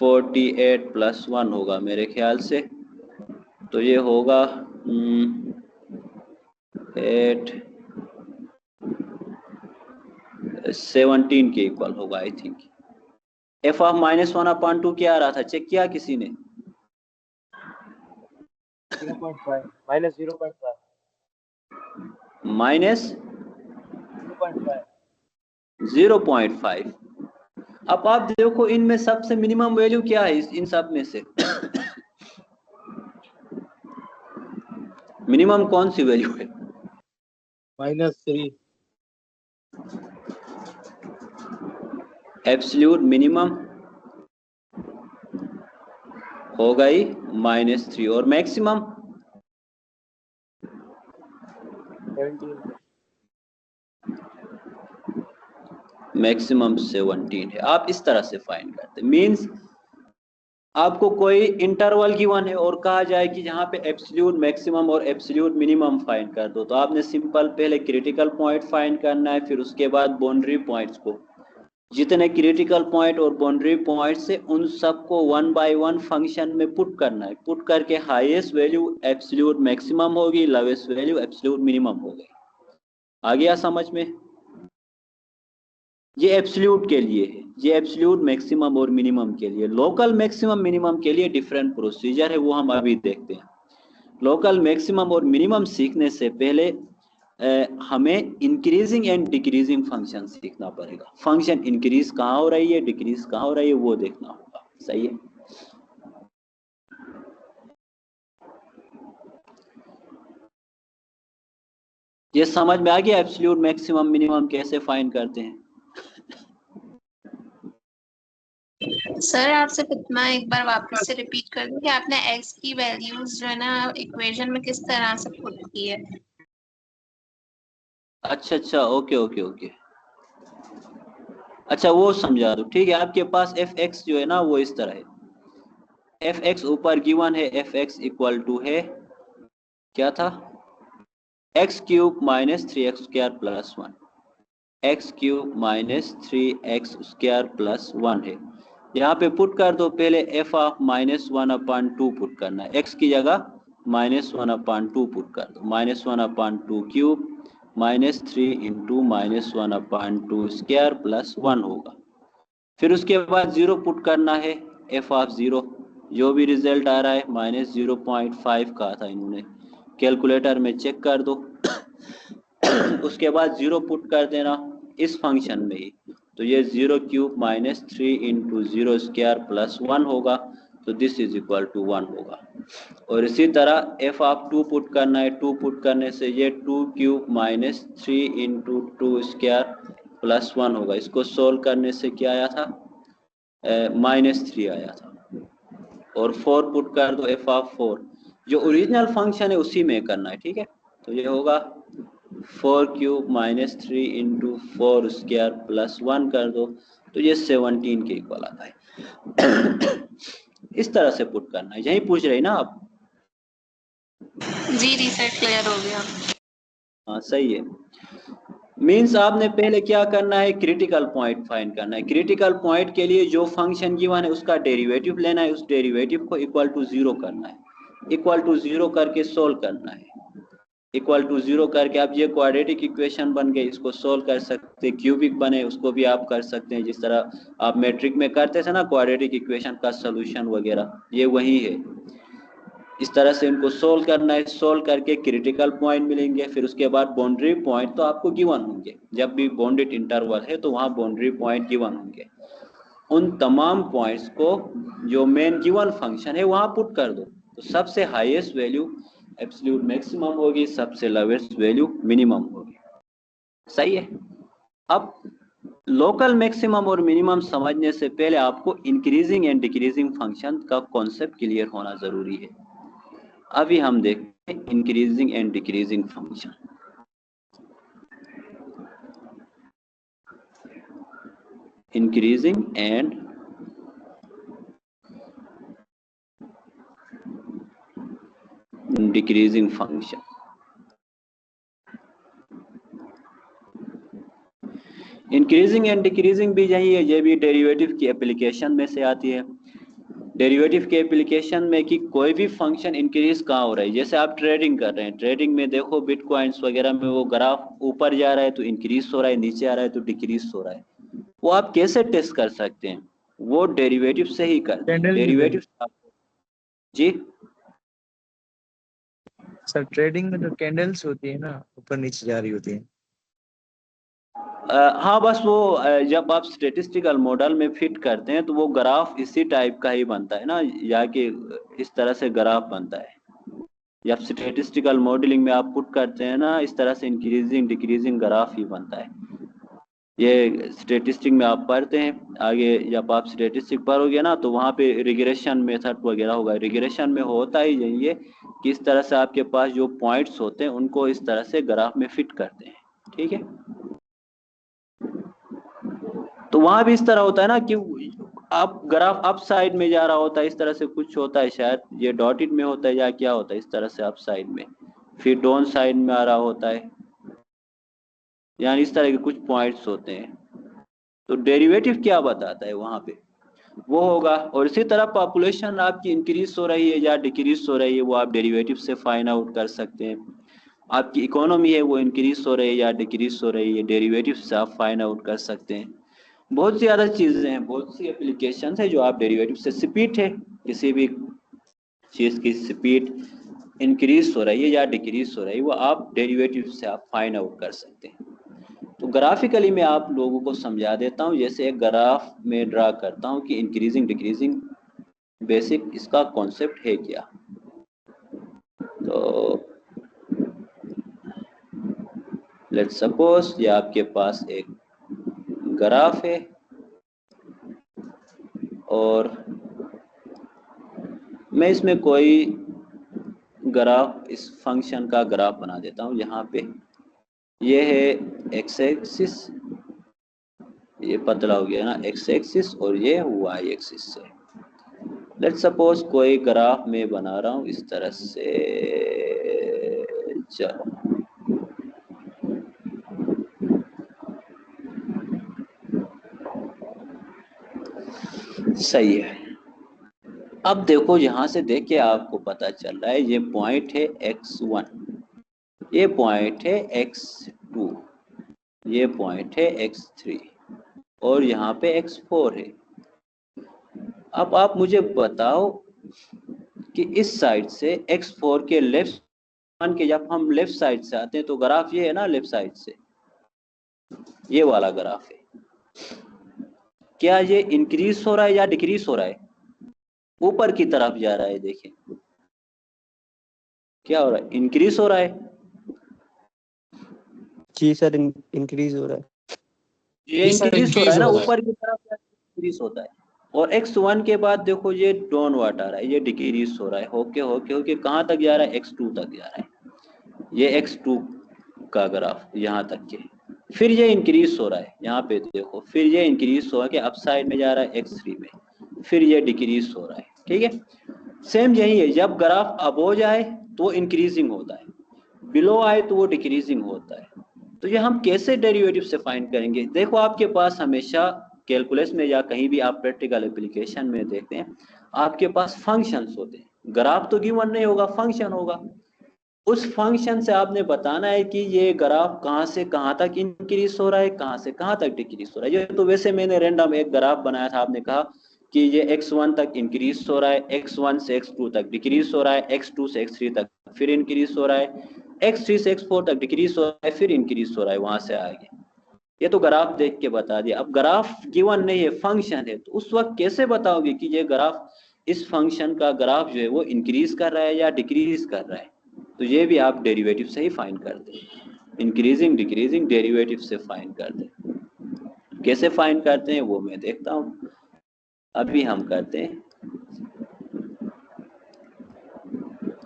48 + 1 होगा मेरे ख्याल से, तो ये होगा 8 17 के इक्वल होगा आई थिंक। f ऑफ -1/2 क्या आ रहा था, चेक किया किसी ने? 0.5 -0.5 -0.5। अब आप देखो इनमें सबसे मिनिमम वैल्यू क्या है, इन सब में से मिनिमम कौन सी वैल्यू है, -3 एब्सोल्यूट मिनिमम हो गई -3 और मैक्सिमम 17 मैक्सिमम 17 है। आप इस तरह से फाइंड करते, मींस आपको कोई इंटरवल गिवन है और कहा जाए कि जहां पे एब्सोल्यूट मैक्सिमम और एब्सोल्यूट मिनिमम फाइंड कर दो, तो आपने सिंपल पहले क्रिटिकल पॉइंट फाइंड करना है, फिर उसके बाद बाउंड्री पॉइंट्स को, जितने क्रिटिकल पॉइंट और बाउंड्री पॉइंट से उन सबको 1 by 1 फंक्शन में पुट करना है। पुट करके हाईएस्ट वैल्यू एब्सोल्यूट मैक्सिमम होगी, लोवेस्ट वैल्यू एब्सोल्यूट मिनिमम होगी। आ गया समझ में? ये एब्सोल्यूट के लिए है, ये एब्सोल्यूट मैक्सिमम और मिनिमम के लिए। लोकल मैक्सिमम मिनिमम के लिए डिफरेंट प्रोसीजर है, वो हम अभी देखते हैं। लोकल मैक्सिमम और मिनिमम सीखने से पहले हमें इंक्रीजिंग एंड डिक्रीजिंग फंक्शन सीखना पड़ेगा। फंक्शन इंक्रीज कहाँ हो रही है, डिक्रीज कहाँ हो रही है, वो देखना होगा। सही है? ये समझ में आ गया एब्सोल्यूट मैक्सिमम मिनिमम कैसे फाइंड करते हैं? सर आपसे मैं एक बार वापस से रिपीट कर दूं कि आपने x की वैल्यूज जो है ना इक्वेशन में किस तरह से पुट की है। अच्छा ओके ओके ओके, अच्छा वो समझा दो, ठीक है। आपके पास fx जो है ना वो इस तरह है, fx ऊपर गिवन है, fx इक्वल टू है क्या था, x³ - 3x² + 1, x³ - 3x² + 1 है। यहाँ पे पुट कर दो, पहले f ऑफ -1/2 पुट करना है, x की जगह -1/2 पुट कर दो, -1/2³ -3 × -1/2² + 1 होगा। फिर उसके बाद 0 पुट करना है, f ऑफ 0 जो भी रिजल्ट आ रहा है -0.5 कहा था इन्होंने, कैलकुलेटर में चेक कर दो। उसके बाद 0 पुट कर देना इस फंक्शन में ही, तो ये 0³ - 3 × 0² + 1 होगा। तो दिस इज इक्वल टू 1 होगा। और इसी तरह एफ ऑफ 2 पुट करना है, 2 पुट करने से ये 2 cube minus 3 into 2 square plus 1 होगा। इसको सोल्व करने से क्या आया था, -3 आया था। और 4 पुट कर दो, एफ ऑफ 4 जो ओरिजिनल फंक्शन है उसी में करना है, ठीक है। तो ये होगा 4 cube minus 3 into 4 square plus 1 कर दो, तो ये 17 के इक्वल आता है। इस तरह से पुट करना है, यही पूछ रहे ना आप? जी सर क्लियर हो गया। हाँ सही है। मीन्स आपने पहले क्या करना है, क्रिटिकल पॉइंट फाइंड करना है। क्रिटिकल पॉइंट के लिए जो फंक्शन गिवन है उसका डेरिवेटिव लेना है, उस डेरिवेटिव को इक्वल टू 0 करना है, इक्वल टू 0 करके सोल्व करना है। इक्वल टू 0 करके आप ये क्वाड्रेटिक इक्वेशन बन गए, इसको सोल्व कर सकते हैं। क्यूबिक बने उसको भी आप कर सकते हैं, जिस तरह आप मैट्रिक में करते थे ना क्वाड्रेटिक इक्वेशन का सोल्यूशन वगैरह, ये वही है। इस तरह से इनको सोल्व करना है। सोल्व करके क्रिटिकल पॉइंट मिलेंगे, फिर उसके बाद बाउंड्री पॉइंट तो आपको गिवन होंगे। जब भी बाउंडेड इंटरवल है तो वहाँ बाउंड्री पॉइंट गिवन होंगे। उन तमाम पॉइंट्स को जो मेन गिवन फंक्शन है वहाँ पुट कर दो, तो सबसे हाईएस्ट वैल्यू एब्सोल्यूट मैक्सिमम होगी, सबसे लोवेस्ट वैल्यू मिनिमम होगी। सही है। अब लोकल मैक्सिमम और मिनिमम समझने से पहले आपको इंक्रीजिंग एंड डिक्रीजिंग फंक्शन का कॉन्सेप्ट क्लियर होना जरूरी है। अभी हम देखते हैं increasing and decreasing function. Increasing and decreasing function. Increasing and decreasing भी यही है, ये भी डेरिवेटिव की एप्लीकेशन में से आती है। डेरिवेटिव के एप्लीकेशन में कि कोई भी फंक्शन इंक्रीज कहाँ हो रहा है। जैसे आप ट्रेडिंग कर रहे हैं, ट्रेडिंग में देखो बिटकॉइंस वगैरह में वो ग्राफ ऊपर जा रहा है तो इंक्रीज हो रहा है, नीचे आ रहा है तो डिक्रीज हो रहा है। वो आप कैसे टेस्ट कर सकते हैं, वो डेरिवेटिव से ही करते हैं। डेरिवेटिव जी सर ट्रेडिंग में जो कैंडल्स होती है ना ऊपर नीचे जा रही होती है। हाँ बस वो जब आप स्टेटिस्टिकल मॉडल में फिट करते हैं तो वो ग्राफ इसी टाइप का ही बनता है ना, या कि इस तरह से ग्राफ बनता है। जब स्टेटिस्टिकल मॉडलिंग में आप पुट करते हैं ना, इस तरह से इंक्रीजिंग डिक्रीजिंग ग्राफ ही बनता है। ये स्टेटिस्टिक में आप पढ़ते हैं, आगे जब आप स्टेटिस्टिक पढ़ोगे ना तो वहाँ पे रिग्रेशन मेथड वगैरह होगा। रिग्रेशन में होता ही यही है कि इस तरह से आपके पास जो पॉइंट्स होते हैं उनको इस तरह से ग्राफ में फिट करते हैं, ठीक है। तो वहां भी इस तरह होता है ना कि आप ग्राफ अप साइड में जा रहा होता है, इस तरह से कुछ होता है, शायद ये डॉटेड में होता है या क्या होता है, इस तरह से अप साइड में, फिर डाउन साइड में आ रहा होता है, यानी इस तरह के कुछ पॉइंट्स होते हैं। तो डेरिवेटिव क्या बताता है वहां पे, वो होगा। और इसी तरह पॉपुलेशन आपकी इंक्रीज हो रही है या डिक्रीज हो रही है, वो आप डेरिवेटिव से फाइंड आउट कर सकते हैं। आपकी इकोनॉमी है वो इंक्रीज हो रही है या डिक्रीज हो रही है, डेरिवेटिव से आप फाइंड आउट कर सकते हैं। बहुत ज़्यादा चीज़ें हैं, बहुत सी एप्लीकेशन है जो आप डेरिवेटिव से, स्पीड है, किसी भी चीज़ की स्पीड इंक्रीज हो रही है या डिक्रीज हो रही है, वो आप डेरिवेटिव से आप फाइंड आउट कर सकते हैं। तो ग्राफिकली मैं आप लोगों को समझा देता हूँ, जैसे एक ग्राफ में ड्रा करता हूँ कि इंक्रीजिंग डिक्रीजिंग बेसिक इसका कॉन्सेप्ट है क्या। तो लेट्स सपोज ये आपके पास एक ग्राफ है और मैं इसमें कोई ग्राफ, इस फंक्शन का ग्राफ बना देता हूँ। यहाँ पे ये है एक्स एक्सिस, ये पतला हो गया ना एक्स एक्सिस, और ये वाई एक्सिस से। लेट्स सपोज कोई ग्राफ में बना रहा हूँ इस तरह से, चलो सही है। अब देखो यहाँ से देख के आपको पता चल रहा है ये पॉइंट है x1, ये पॉइंट है x2, ये पॉइंट है x3 और यहाँ पे x4 है। अब आप मुझे बताओ कि इस साइड से x4 के लेफ्ट मान के जब हम लेफ्ट साइड से आते हैं तो ग्राफ ये है ना, लेफ्ट साइड से ये वाला ग्राफ है, क्या ये इंक्रीज हो रहा है या डिक्रीज हो रहा है? ऊपर की तरफ जा रहा है। देखिए क्या हो रहा है, इंक्रीज हो रहा है। जी सर, इंक्रीज हो रहा है। ये जी सर, इंक्रीज हो रहा है ना, हो रहा है। ऊपर की तरफ इंक्रीज होता है। और x1 के बाद देखो ये डाउनवर्ड आ रहा है, ये डिक्रीज हो रहा है, होके होके होके कहाँ तक जा रहा है, x2 तक जा रहा है। ये x2 का ग्राफ यहाँ तक के, फिर ये इंक्रीज हो रहा है, यहाँ पे देखो, फिर ये इंक्रीज हो के अप साइड में जा रहा है x3 में, फिर ये डिक्रीज हो रहा है। ठीक है, सेम यही है, जब ग्राफ अबो जाए तो इंक्रीजिंग होता है, बिलो आए तो वो डिक्रीजिंग होता है। तो ये हम कैसे डेरिवेटिव से फाइंड करेंगे? देखो आपके पास हमेशा कैलकुलस में या कहीं भी आप प्रैक्टिकल एप्लीकेशन में देखते हैं, आपके पास फंक्शंस होते हैं, ग्राफ तो गिवन नहीं होगा, फंक्शन होगा। उस फंक्शन से आपने बताना है कि ये ग्राफ कहाँ से कहाँ तक इंक्रीज हो रहा है, कहाँ से कहाँ तक डिक्रीज हो रहा है। ये तो वैसे मैंने रैंडम एक ग्राफ बनाया था, आपने कहा कि ये x1 तक इंक्रीज हो रहा है, x1 से x2 तक डिक्रीज हो रहा है, x2 से x3 तक फिर इंक्रीज हो रहा है, x3 से x4 तक डिक्रीज हो रहा है, फिर इंक्रीज हो रहा है वहां से आगे। ये तो ग्राफ देख के बता दिया। अब ग्राफ गिवन नहीं है, फंक्शन है, तो उस वक्त कैसे बताओगे कि ये ग्राफ, इस फंक्शन का ग्राफ जो है वो इंक्रीज कर रहा है या डिक्रीज कर रहा है? तो ये भी आप डेरिवेटिव से ही फाइंड करते हैं, इंक्रीजिंग डिक्रीजिंग डेरिवेटिव से फाइंड करते हैं। कैसे फाइंड करते हैं वो मैं देखता हूँ, अभी हम करते हैं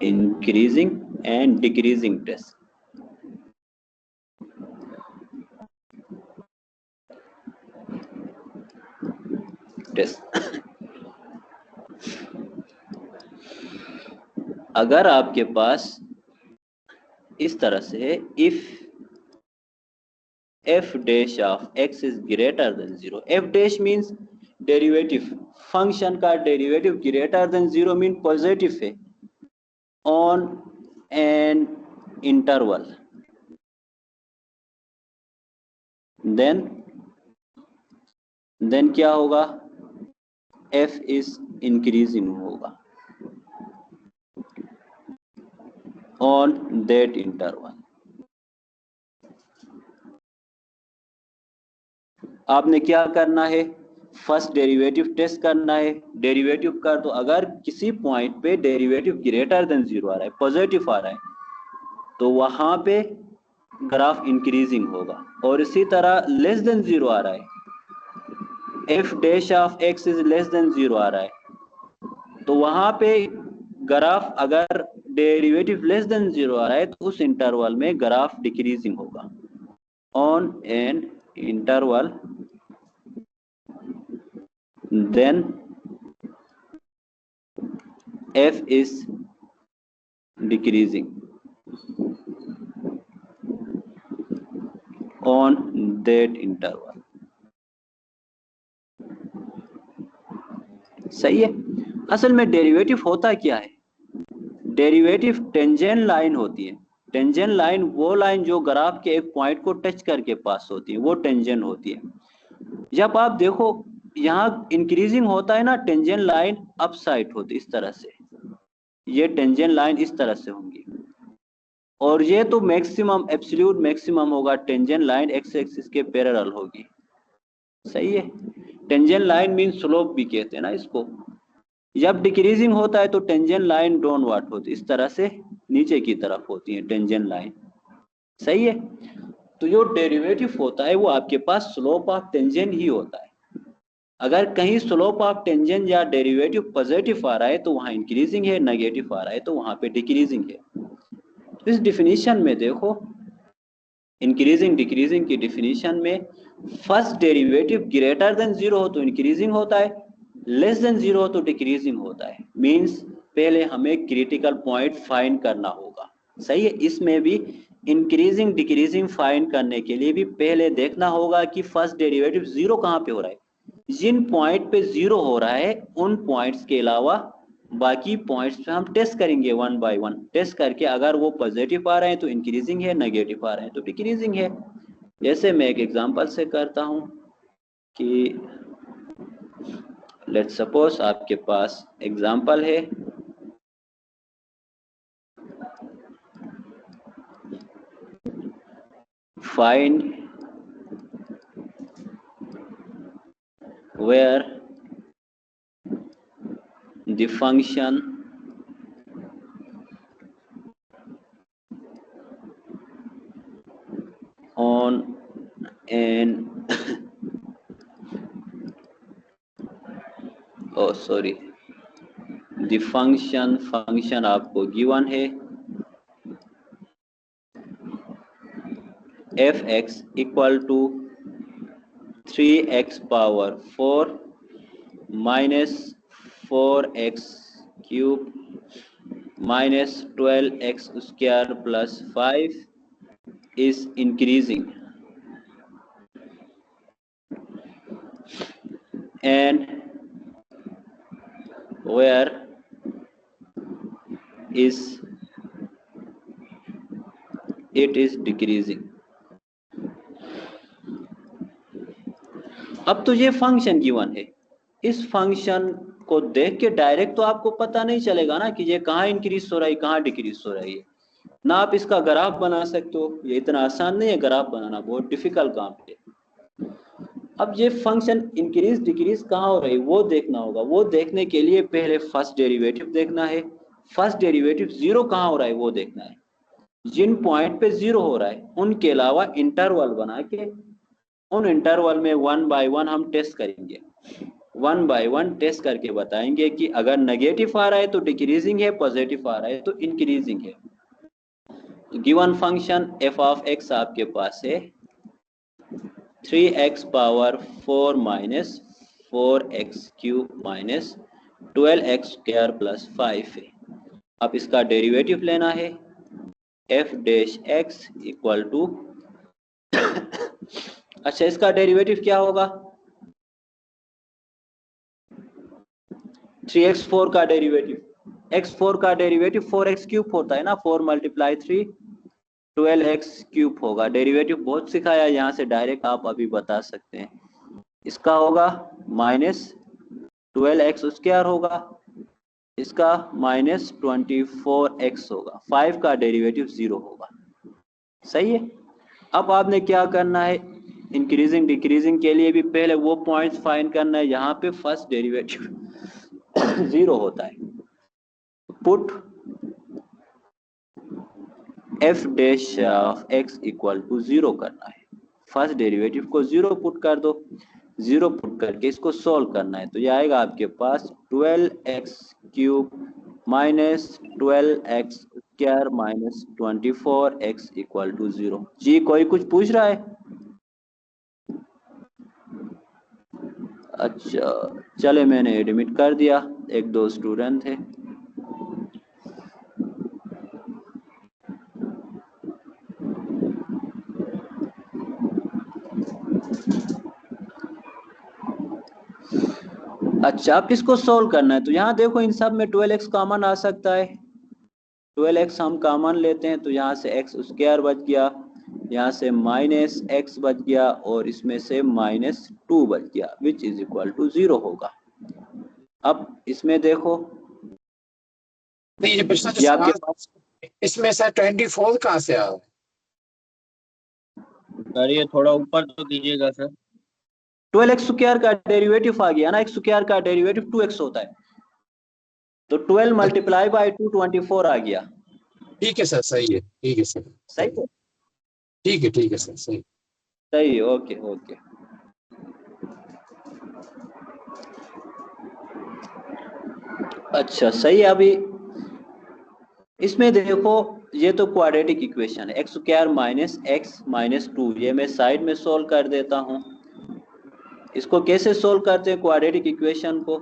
इंक्रीजिंग एंड डिक्रीजिंग टेस्ट। अगर आपके पास इस तरह से है, if f dash of x is greater than 0, f dash means derivative, function का derivative greater than 0 mean positive है ऑन एन इंटरवल, देन क्या होगा, f इज इंक्रीजिंग होगा ऑन दैट इंटरवल। आपने क्या करना है, फर्स्ट डेरिवेटिव टेस्ट करना है। डेरिवेटिव कर दो, अगर किसी पॉइंट पे डेरिवेटिव ग्रेटर देन 0 आ रहा है, पॉजिटिव आ रहा है, तो वहां पे ग्राफ इंक्रीजिंग होगा। और इसी तरह लेस देन 0 आ रहा है, f dash of x is less then 0 आ रहा है, तो वहां पे ग्राफ, अगर डेरिवेटिव लेस देन 0 आ रहा है तो उस इंटरवल में ग्राफ डिक्रीजिंग होगा on an interval, then f is decreasing on that interval। सही है। असल में डेरिवेटिव होता क्या है, डेरिवेटिव टेंजेंट लाइन होती है। टेंजेंट लाइन वो लाइन जो ग्राफ के एक पॉइंट को टच करके पास होती है, वो टेंजेंट होती है। जब आप देखो यहाँ इंक्रीजिंग होता है ना, टेंजेंट लाइन अप साइड होती है इस तरह से, ये टेंजेंट लाइन इस तरह से होंगी, और ये तो मैक्सिमम एब्सोल्यूट मैक्सिमम होगा, टेंजेंट लाइन एक्स एक्सिस के पैरेलल होगी। सही है, टेंजेंट लाइन मीन स्लोप भी कहते हैं ना इसको। जब डिक्रीजिंग होता है तो टेंजेंट लाइन डाउनवर्ड होती है, इस तरह से नीचे की तरफ होती है टेंजेंट लाइन। सही है, तो जो डेरिवेटिव होता है वो आपके पास स्लोप ऑफ टेंजेंट ही होता है। अगर कहीं स्लोप ऑफ टेंजेंट या डेरिवेटिव पॉजिटिव आ रहा है तो वहां इंक्रीजिंग है, नेगेटिव आ रहा है तो वहां पे डिक्रीजिंग है। तो इस डिफिनीशन में देखो, इंक्रीजिंग डिक्रीजिंग की डिफिनीशन में फर्स्ट डेरिवेटिव ग्रेटर देन 0 हो तो इंक्रीजिंग होता है, लेस देन 0 हो तो डिक्रीजिंग होता है। मींस पहले हमें क्रिटिकल पॉइंट फाइंड करना होगा। सही है, इसमें भी इंक्रीजिंग डिक्रीजिंग फाइंड करने के लिए भी पहले देखना होगा कि फर्स्ट डेरिवेटिव 0 कहाँ पे हो रहा है। जिन पॉइंट पे 0 हो रहा है उन पॉइंट्स के अलावा बाकी पॉइंट्स पे हम टेस्ट करेंगे, वन बाय वन टेस्ट करके, अगर वो पॉजिटिव आ रहे हैं तो इंक्रीजिंग है, नेगेटिव आ रहे हैं तो डिक्रीजिंग है। जैसे मैं एक एग्जांपल से करता हूं कि लेट्स सपोज आपके पास एग्जांपल है, find where the function on an oh sorry, the function आपको गिवन है fx equal to 3x power 4 minus 4x cube minus 12x square plus 5 is increasing and where is it is decreasing। अब तो ये function given है, इस function को देख के डायरेक्ट तो आपको पता नहीं चलेगा ना कि ये कहाँ इंक्रीज हो रहा है कहाँ डिक्रीज हो रही है ना। आप इसका ग्राफ बना सकते हो, ये इतना आसान नहीं है ग्राफ बनाना, बहुत डिफिकल्ट काम है। अब ये फंक्शन इंक्रीज डिक्रीज कहाँ हो रही है वो देखना होगा। वो देखने के लिए पहले फर्स्ट डेरिवेटिव देखना है। फर्स्ट डेरिवेटिव जीरो कहाँ हो रहा है वो देखना है। जिन पॉइंट पे जीरो हो रहा है उनके अलावा इंटरवल बना के उन इंटरवल में 1 बाय 1 हम टेस्ट करेंगे। 1 बाय 1 टेस्ट करके बताएंगे कि अगर नेगेटिव आ रहा है तो डिक्रीजिंग है, पॉजिटिव आ रहा है तो इंक्रीजिंग है। Given function f of x आपके पास है 3x power 4 minus 4x cube minus 12x square plus 5 है। अब इसका डेरिवेटिव लेना है f dash x equal to अच्छा इसका डेरिवेटिव क्या होगा 3x4 का डेरिवेटिव, x4 का डेरिवेटिव 4x क्यूब होता है ना, 4 मल्टीप्लाई 3 12x क्यूब होगा। डेरिवेटिव बहुत सिखाया, यहाँ से डायरेक्ट आप अभी बता सकते हैं। इसका होगा माइनस 12x स्क्वायर होगा, इसका माइनस 24x होगा, 5 का डेरिवेटिव 0 होगा। सही है। अब आपने क्या करना है, इंक्रीजिंग डिक्रीजिंग के लिए भी पहले वो पॉइंट्स फाइंड करना है। यहाँ पे फर्स्ट डेरिवेटिव 0 होता है, put f dash of x equal to 0 करना है। फर्स्ट डेरिवेटिव को 0 पुट कर दो, 0 पुट करके इसको सॉल्व करना है तो ये आएगा आपके पास 12x cube minus 12x square minus 24x equal to 0। जी कोई कुछ पूछ रहा है? अच्छा चले मैंने एडमिट कर दिया, 1-2 स्टूडेंट थे। अच्छा अब इसको सोल्व करना है तो यहाँ देखो इन सब में 12x कॉमन आ सकता है। 12x हम कॉमन लेते हैं तो यहाँ से x स्क्वायर बच गया, यहाँ से माइनस x बच गया और इसमें से माइनस 2 बच गया विच इज इक्वल टू 0 होगा। अब इसमें देखो ये आपके पास इसमें से 24 कहाँ से आ रहा है? सर ये थोड़ा ऊपर तो कीजिएगा सर। 12x स्क्वायर का डेरिवेटिव आ गया ना, x स्क्वायर का डेरिवेटिव 2x होता है तो 12 मल्टीप्लाई बाय 2 24 आ गया। ठीक है सर, सही है, ठीक है सर, सही है, ठीक है सर, सही सही, ओके ओके। अच्छा सही है। अभी इसमें देखो ये तो क्वाड्रेटिक इक्वेशन है, x square minus x minus 2, ये मैं साइड में सोल्व कर देता हूँ। इसको कैसे सोल्व करते हैं क्वाड्रेटिक इक्वेशन को?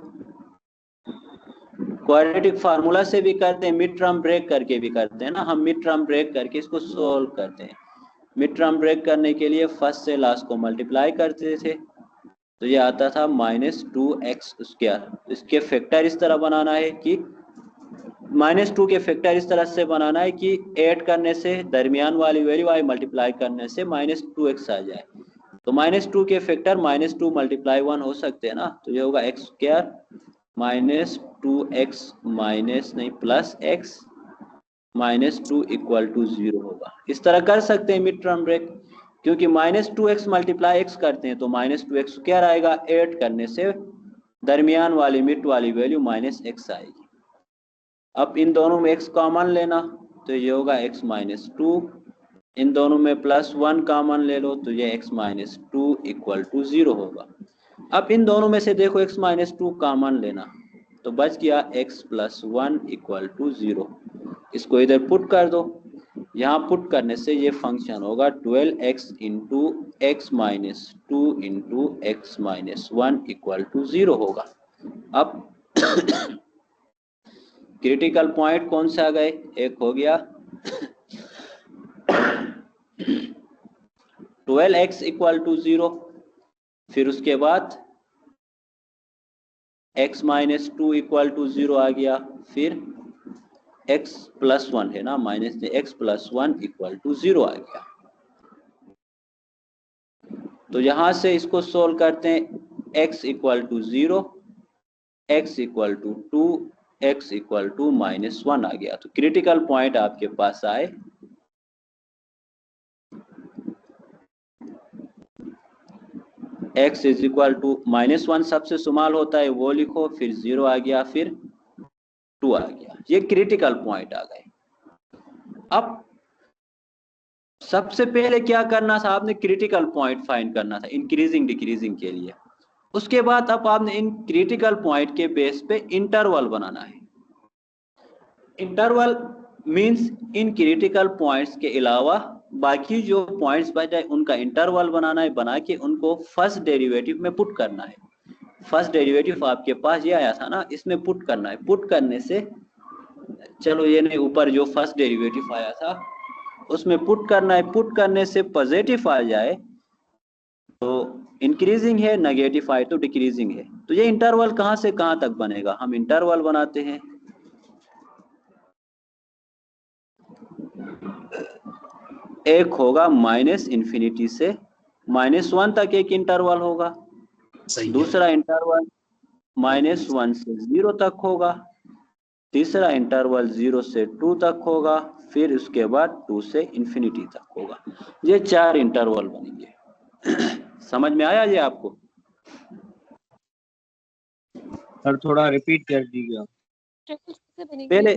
क्वाड्रेटिक फार्मूला से भी करते हैं, मिड टर्म ब्रेक करके भी करते हैं ना। हम मिड टर्म ब्रेक करके इसको सोल्व करते हैं। मिड टर्म ब्रेक करने के लिए फर्स्ट से लास्ट को मल्टीप्लाई करते थे तो ये आता था माइनस 2x स्क्वायर। इसके फैक्टर इस तरह बनाना है कि माइनस 2 के फैक्टर इस तरह से बनाना है कि ऐड करने से दरमियान वाली वैल्यू आई मल्टीप्लाई करने से माइनस 2x आ जाए। तो माइनस 2 के फैक्टर माइनस 2 मल्टीप्लाई 1 हो सकते हैं ना, तो ये होगा x square minus 2x minus नहीं plus x minus 2 equal to 0 होगा। इस तरह कर सकते हैं मिड टर्म ब्रेक, क्योंकि माइनस 2x मल्टीप्लाई x करते हैं तो माइनस 2x स्क्वायर आएगा, ऐड करने से दरमियान वाली मिड वाली वैल्यू -x आएगी। अब इन दोनों में x कॉमन लेना, तो ये होगा x -2। इन दोनों में +1 कॉमन ले लो, तो ये x -2 = 0 होगा। अब इन दोनों में से देखो x -2 कॉमन लेना, तो बच गया x + 1 = 0। इसको इधर पुट कर दो। यहाँ पुट करने से ये फंक्शन होगा 12x × x - 2 × x - 1 = 0 होगा। अब क्रिटिकल पॉइंट कौन से आ गए? एक हो गया 12x = 0, फिर उसके बाद x - 2 = 0 आ गया, फिर x + 1 है ना, -x + 1 = 0 आ गया। तो यहां से इसको सोल्व करते हैं, x = 0, x = 2, x = -1 आ गया। तो क्रिटिकल पॉइंट आपके पास आए x = -1 सबसे शुमाल होता है वो लिखो, फिर 0 आ गया, फिर 2 आ गया। ये क्रिटिकल पॉइंट आ गए। अब सबसे पहले क्या करना था? आपने क्रिटिकल पॉइंट फाइंड करना था इंक्रीजिंग डिक्रीजिंग के लिए। उसके बाद अब आपने इन क्रिटिकल पॉइंट के बेस पे इंटरवल बनाना है। Interval means in critical points के अलावा बाकी जो पॉइंट्स बचे उनका इंटरवल बनाना है, बना के उनको फर्स्ट डेरिवेटिव में पुट करना है। फर्स्ट डेरिवेटिव आपके पास ये आया था ना, इसमें पुट करना है। पुट करने से, चलो ये नहीं, ऊपर जो फर्स्ट डेरिवेटिव आया था उसमें पुट करना है। पुट करने से पॉजिटिव आ जाए तो इंक्रीजिंग है, नेगेटिव आए तो डिक्रीजिंग है। तो ये इंटरवल कहां से कहां तक बनेगा? हम इंटरवल बनाते हैं। एक होगा -∞ से -1 तक एक इंटरवल होगा। दूसरा इंटरवल -1 से 0 तक होगा। तीसरा इंटरवल 0 से 2 तक होगा। फिर उसके बाद 2 से ∞ तक होगा। ये 4 इंटरवल बनेंगे। समझ में आया ये आपको? सर थोड़ा रिपीट कर दीजिए। पहले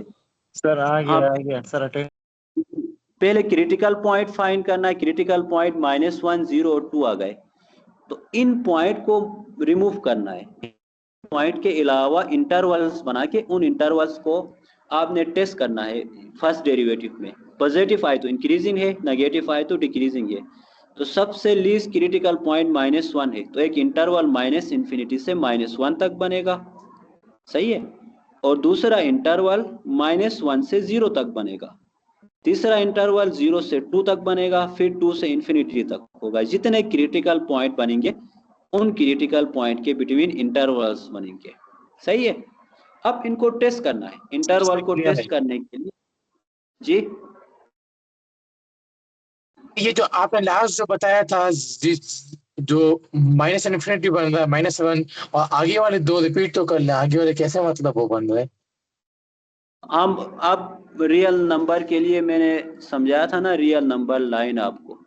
सर आ हाँ, गया सर अटेंड। पहले क्रिटिकल पॉइंट फाइंड करना है। क्रिटिकल पॉइंट -1, 0 और 2 आ गए, तो इन पॉइंट को रिमूव करना है। पॉइंट के अलावा इंटरवल्स बना के उन इंटरवल्स को आपने टेस्ट करना है फर्स्ट डेरिवेटिव में। पॉजिटिव आए तो इंक्रीजिंग है, नेगेटिव आए तो डिक्रीजिंग है। तो सबसे लीस्ट क्रिटिकल पॉइंट -1 है, तो एक इंटरवल -∞ से -1 तक बनेगा, सही है। और दूसरा इंटरवल -1 से 0 तक बनेगा। तीसरा इंटरवल 0 से 2 तक बनेगा, फिर 2 से ∞ तक होगा। जितने क्रिटिकल पॉइंट बनेंगे उन क्रिटिकल पॉइंट के बिटवीन इंटरवल्स बनेंगे, सही है। अब इनको टेस्ट करना है। इंटरवल को टेस्ट करने के लिए जी, ये जो आपने लास्ट जो बताया था जो -∞ बन रहा है -1, और आगे वाले दो रिपीट तो कर ले, आगे वाले कैसे मतलब वो बन रहे? हम अब रियल नंबर के लिए मैंने समझाया था ना, रियल नंबर लाइन आपको।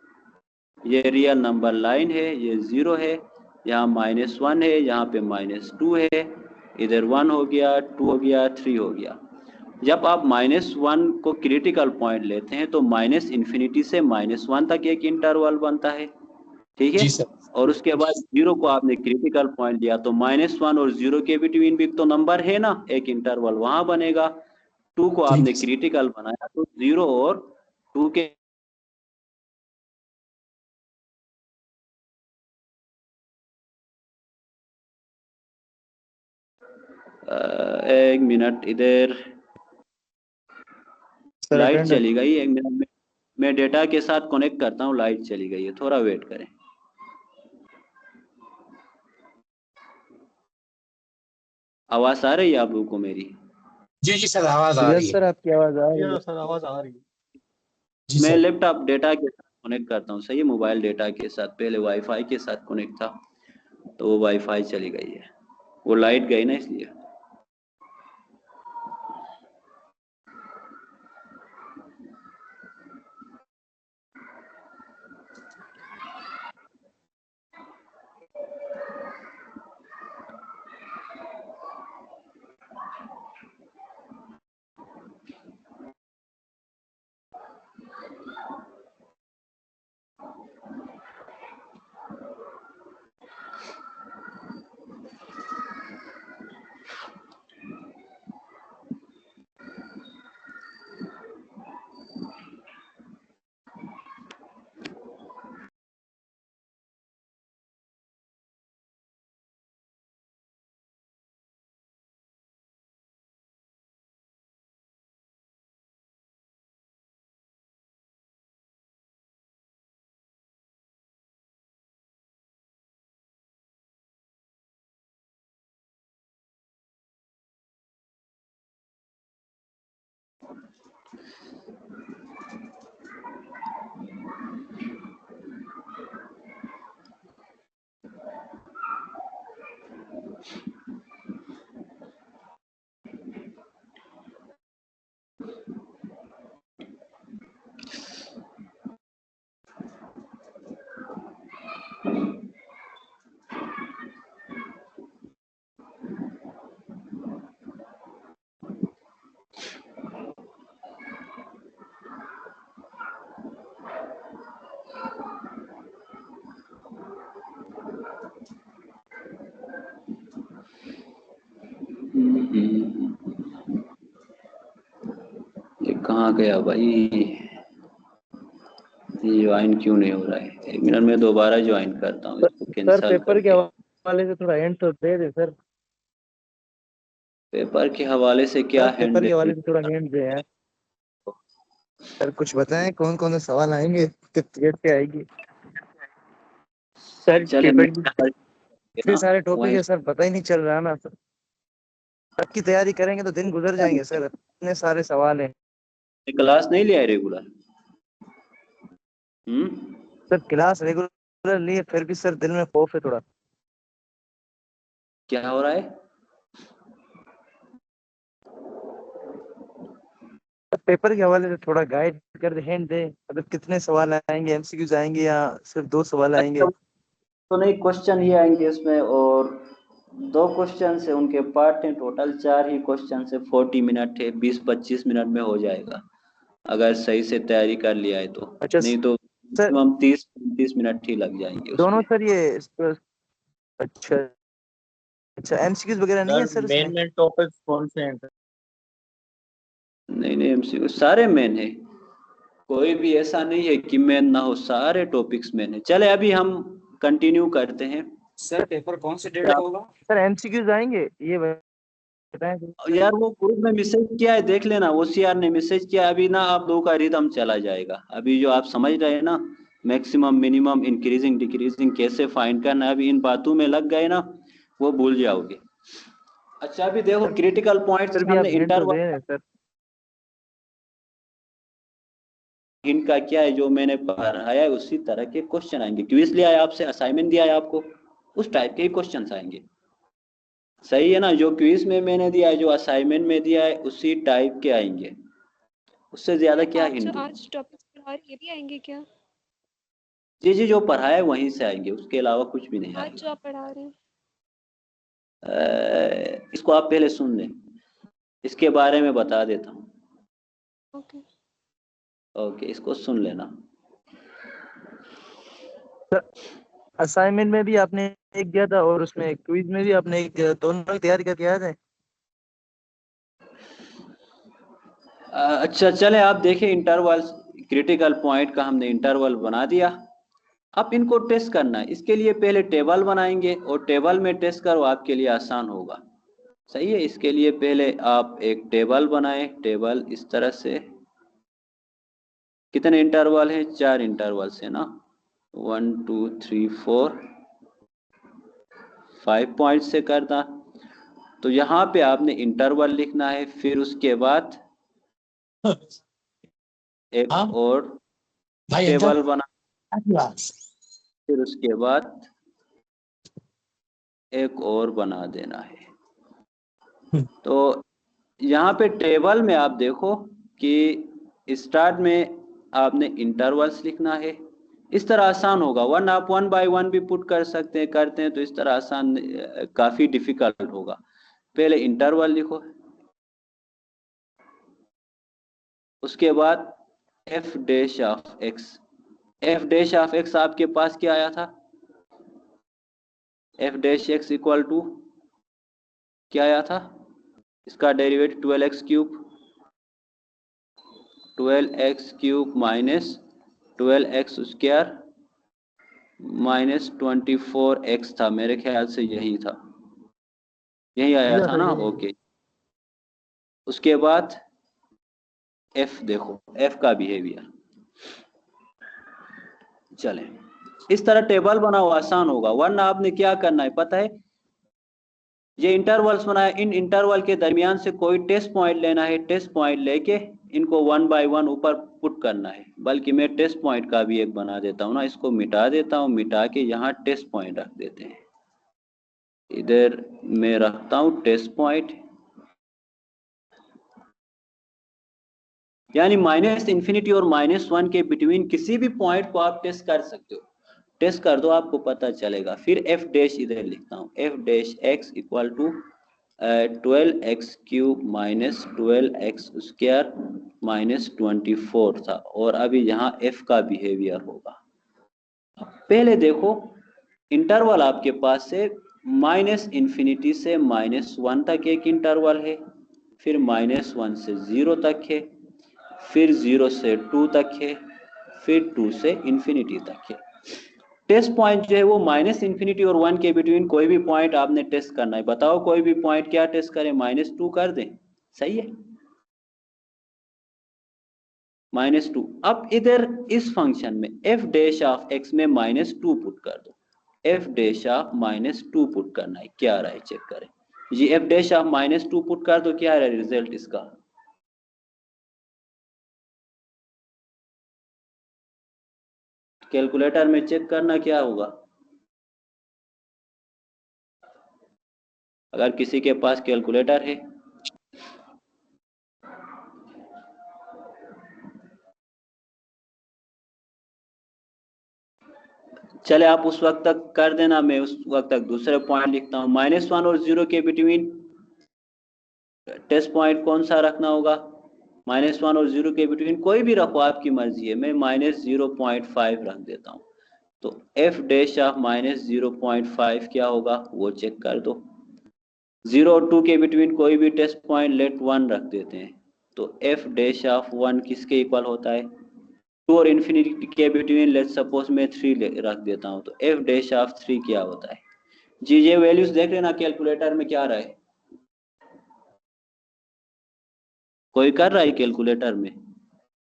ये रियल नंबर लाइन है, ये 0 है, यहाँ -1 है, यहाँ पे -2 है, इधर 1 हो गया, 2 हो गया, 3 हो गया। जब आप -1 को क्रिटिकल पॉइंट लेते हैं तो -∞ से -1 तक एक इंटरवल बनता है, ठीक है। जी सर। और उसके बाद 0 को आपने क्रिटिकल पॉइंट लिया तो -1 और 0 के बिटवीन भी तो नंबर है ना, एक इंटरवल वहां बनेगा। 2 को आपने क्रिटिकल बनाया तो 0 और 2 के एक मिनट, इधर लाइट चली गई। एक मिनट में मैं डेटा के साथ कनेक्ट करता हूँ। लाइट चली गई है, थोड़ा वेट करें। आवाज आ रही है आप लोगों को मेरी? जी जी सर, आवाज आ रही है। सर आपकी आवाज आ रही है। सर आवाज आ रही है। जी मैं सर। लैपटॉप डेटा के साथ कनेक्ट करता हूँ, सही है। मोबाइल डेटा के साथ, पहले वाईफाई के साथ कनेक्ट था तो वो वाईफाई चली गई है, वो लाइट गई ना, इसलिए। कहाँ गया भाई, ज्वाइन क्यों नहीं हो रहा है? 1 मिनट में दोबारा ज्वाइन करता हूँ इसको सर कैंसिल पेपर के करके। हवाले से थोड़ा हिंट तो दे दे सर। पेपर के हवाले से क्या सर हैंड पेपर के हवाले से थोड़ा हिंट दे यार। सर कुछ बताएं कौन कौन से सवाल आएंगे, कैसे आएगी? सर चले पेपर की इतने सारे टॉपिक वहीं है सर, पता ही नहीं चल रहा ना सर। सबकी तैयारी करेंगे तो दिन गुजर जाएंगे सर, इतने सारे सवाल हैं। क्लास नहीं लिया है रेगुलर? सर क्लास रेगुलर लिए फिर भी सर दिल में खौफ है थोड़ा। क्या हो रहा है? पेपर के हवाले से थोड़ा गाइड कर दे, हिंट दे, मतलब कितने सवाल आएंगे, एमसीक्यूज आएंगे या सिर्फ 2 सवाल आएंगे? तो नहीं, क्वेश्चन ही आएंगे इसमें, और 2 क्वेश्चन से उनके पार्ट हैं, टोटल 4 ही क्वेश्चन से 40 मिनट है, 20-25 मिनट में हो जाएगा अगर सही से तैयारी कर लिया है तो। अच्छा नहीं तो सर, हम 30-35 मिनट ही लग जाएंगे दोनों उसमें। सर ये अच्छा अच्छा एमसीक्यूज वगैरह नहीं है सर सर मेन इसमें? मेन टॉपिक्स कौन से हैं? नहीं एमसीक्यू सारे मेन है, कोई भी ऐसा नहीं है कि मेन ना हो, सारे टॉपिक्स मेन है। चले अभी हम कंटिन्यू करते हैं। सर पेपर कौन से डेट को होगा? सर एमसीक्यूज आएंगे ये बताएं सर। यार वो ग्रुप में मैसेज किया है, देख लेना, OCR ने मैसेज किया। अभी ना आप लोगों का रिदम चला जाएगा। अभी जो आप समझ रहे हैं ना, मैक्सिमम मिनिमम इंक्रीजिंग डिक्रीजिंग कैसे फाइंड करना, अभी इन बातों में लग गए ना, वो भूल जाओगे। अच्छा अभी देखो क्रिटिकल पॉइंट्स सर भी आप हमने हिंट तो दे इंटरवल रहे हैं सर। इनका क्या है, जो मैंने पढ़ाया है उसी तरह के क्वेश्चन आएंगे। क्विज लिया है आपसे, असाइनमेंट दिया है आपको, उस टाइप के ही क्वेश्चन आएंगे। सही है ना? जो क्विज में मैंने दिया है, जो असाइनमेंट में दिया है, उसी टाइप के आएंगे, उससे ज्यादा क्या हिंट दूं? आज टॉपिक्स पढ़ा रहे ये भी आएंगे क्या? जी जी, जो पढ़ाया है वहीं से आएंगे, उसके अलावा कुछ भी नहीं आज आएगा। जो आप पढ़ा रहे हैं इसको आप पहले सुन लें, इसके बारे में बता देता हूँ। ओके ओके, इसको सुन लेना। असाइनमेंट में भी आपने एक दिया था और उसमें क्विज में भी आपने एक दिया, दोनों की तैयारी करके आ जाए। अच्छा चले आप देखें, इंटरवल क्रिटिकल पॉइंट का हमने इंटरवल बना दिया। अब इनको टेस्ट करना है, इसके लिए पहले टेबल बनाएंगे और टेबल में टेस्ट करो, आपके लिए आसान होगा। सही है? इसके लिए पहले आप एक टेबल बनाएं। टेबल इस तरह से, कितने इंटरवल है? 4 इंटरवल से ना, 1 2 3 4 5 पॉइंट से करना। तो यहाँ पे आपने इंटरवल लिखना है, फिर उसके बाद एक हाँ और भाई टेबल बना, अंदर फिर उसके बाद एक और बना देना है। तो यहाँ पे टेबल में आप देखो कि स्टार्ट में आपने इंटरवल्स लिखना है। इस तरह आसान होगा, वरना आप 1 बाय 1 भी पुट कर सकते हैं, करते हैं तो इस तरह आसान काफी डिफिकल्ट होगा। पहले इंटरवल लिखो, उसके बाद f dash of x. F dash of x आपके पास क्या आया था? F dash x equal to क्या आया था? इसका derivative 12x cube, 12x cube minus 12x square minus 24x था, मेरे ख्याल से यही था, यही आया था ना? ओके, उसके बाद f देखो, f का बिहेवियर। चले इस तरह टेबल बनाओ, आसान होगा। वरना आपने क्या करना है पता है? ये इंटरवल्स बनाया, इन इंटरवल के दरमियान से कोई टेस्ट पॉइंट लेना है, टेस्ट पॉइंट लेके इनको 1 बाय 1 ऊपर पुट करना है। बल्कि मैं टेस्ट पॉइंट का भी एक बना देता हूँ ना, इसको मिटा देता हूँ, मिटा के यहाँ टेस्ट पॉइंट रख देते हैं। इधर मैं रखता हूँ टेस्ट पॉइंट, यानी माइनस इन्फिनिटी और -1 के बिटवीन किसी भी पॉइंट को आप टेस्ट कर सकते हो। टेस्ट कर दो, आपको पता चलेगा। फिर एफ डैश इधर लिखता हूँ, f dash x equal to 12x cube minus 12x square minus 24 था, और अभी यहाँ f का बिहेवियर होगा। पहले देखो, इंटरवल आपके पास से -इन्फिनिटी से -1 तक एक इंटरवल है, फिर -1 से 0 तक है, फिर 0 से 2 तक है, फिर 2 से इंफिनिटी तक है। टेस्ट पॉइंट जो है वो माइनस इंफिनिटी और 1 के बिटवीन कोई भी पॉइंट आपने टेस्ट करना है। बताओ कोई भी पॉइंट क्या टेस्ट करें? -2 कर दें, सही है, -2। अब इधर इस फंक्शन में f डैश ऑफ x में -2 पुट कर दो, f डैश ऑफ -2 पुट करना है, क्या आ रहा है चेक करें जी। f डैश ऑफ -2 पुट कर दो, क्या आ रहा है रिजल्ट इसका? कैलकुलेटर में चेक करना क्या होगा। अगर किसी के पास कैलकुलेटर है चले आप उस वक्त तक कर देना, मैं उस वक्त तक दूसरे पॉइंट लिखता हूँ। -1 और 0 के बिटवीन टेस्ट पॉइंट कौन सा रखना होगा? -1 और 0 के बिटवीन कोई भी रखो, आपकी मर्जी है। मैं -0.5 रख देता हूँ। तो f डैश ऑफ -0.5 क्या होगा वो चेक कर दो। 0 और 2 के बिटवीन कोई भी टेस्ट पॉइंट लेट 1 रख देते हैं, तो f डैश ऑफ 1 किसके इक्वल होता है? 2 और इन्फिनिटी के बिटवीन लेट सपोज मैं 3 रख देता हूँ, तो f डैश ऑफ 3 क्या होता है जी। ये वैल्यूज देख लेना कैलकुलेटर में क्या रहा है। कोई कर रहा है कैलकुलेटर में,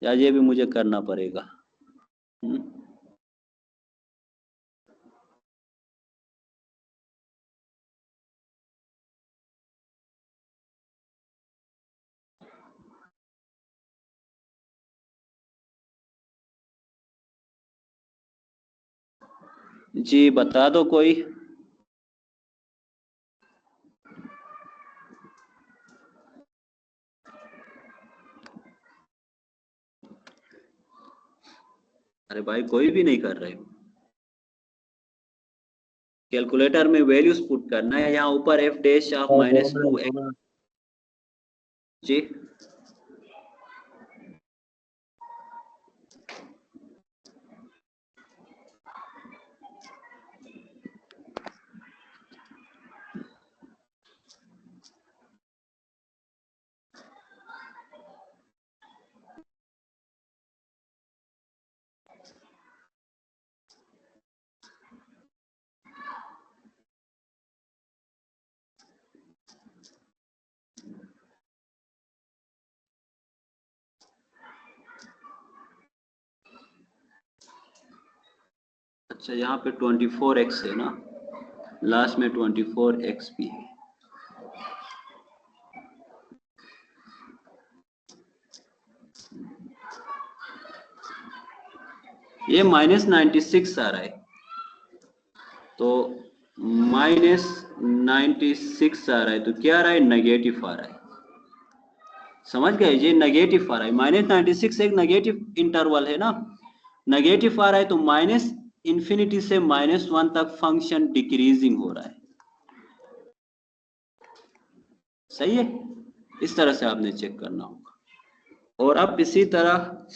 या ये भी मुझे करना पड़ेगा? जी बता दो कोई। अरे भाई कोई भी नहीं कर रहे हो। कैलकुलेटर में वैल्यूज पुट करना है, यहाँ ऊपर f डैश ऑफ -2 जी। अच्छा यहाँ पे 24x है ना, लास्ट में 24x भी है। ये -96 आ रहा है, तो -96 आ रहा है, तो क्या आ रहा है? नेगेटिव आ रहा है। समझ गए? ये नेगेटिव आ रहा है। -96 एक नेगेटिव इंटरवल है ना, नेगेटिव आ रहा है, तो -इंफिनिटी से -1 तक फंक्शन डिक्रीजिंग हो रहा है, सही है। इस तरह से आपने चेक करना होगा। और अब इसी तरह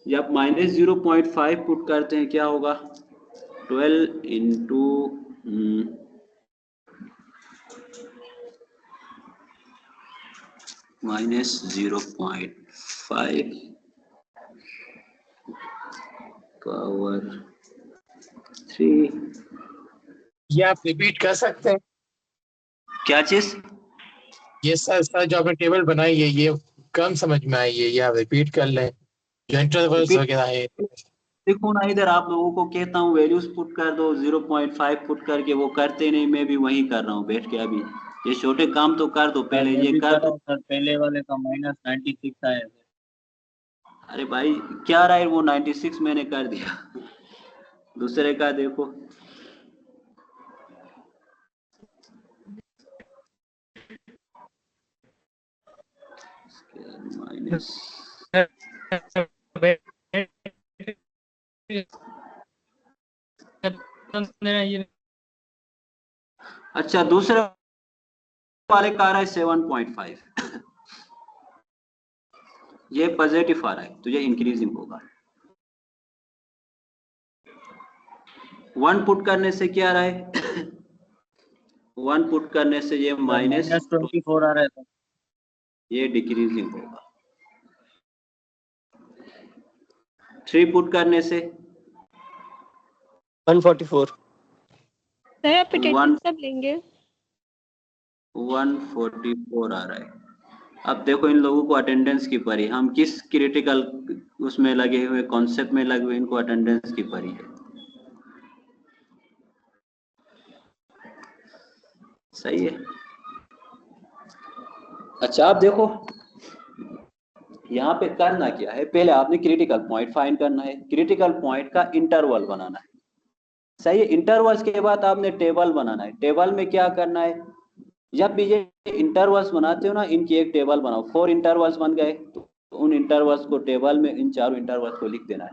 जब -0.5 पुट करते हैं क्या होगा? 12 इंटू -0.5 पावर 3। ये आप रिपीट कर सकते हैं? क्या चीज? ये सर जो आपने टेबल बनाई है ये कम समझ में आई है, ये आप रिपीट कर लें जो इंटरवल्स वगैरह है। देखो ना, इधर आप लोगों को कहता हूँ वैल्यूज पुट कर दो, 0.5 पुट करके, वो करते नहीं, मैं भी वही कर रहा हूँ बैठ के। अभी ये छोटे काम तो कर दो पहले, ये कर दो। सर पहले वाले का -96 आया है। अरे भाई क्या रहा है वो? 96 मैंने कर दिया। दूसरे का देखो। माइनस अच्छा, दूसरे वाले का आ रहा है 7.5। ये पॉजिटिव आ रहा है, तो ये इंक्रीजिंग होगा। 1 पुट करने से क्या आ रहा है? 1 पुट करने से ये -24 आ रहा है, ये डिक्रीजिंग होगा। 3 पुट करने से 144। सर आप One- अटेंडेंस कब लेंगे? 144 आ रहा है। अब देखो इन लोगों को अटेंडेंस की परी, हम किस क्रिटिकल उसमें लगे हुए, कॉन्सेप्ट में लगे हुए, इनको अटेंडेंस की परी है। सही है। अच्छा आप देखो यहाँ पे करना क्या है, पहले आपने क्रिटिकल पॉइंट फाइंड करना है, क्रिटिकल पॉइंट का इंटरवल बनाना है। सही है। इंटरवल्स के बाद आपने टेबल बनाना है। टेबल में क्या करना है, जब भी ये इंटरवल्स बनाते हो ना, इनकी एक टेबल बनाओ। 4 इंटरवल्स बन गए तो उन इंटरवल्स को टेबल में इन चारों इंटरवल्स को लिख देना है।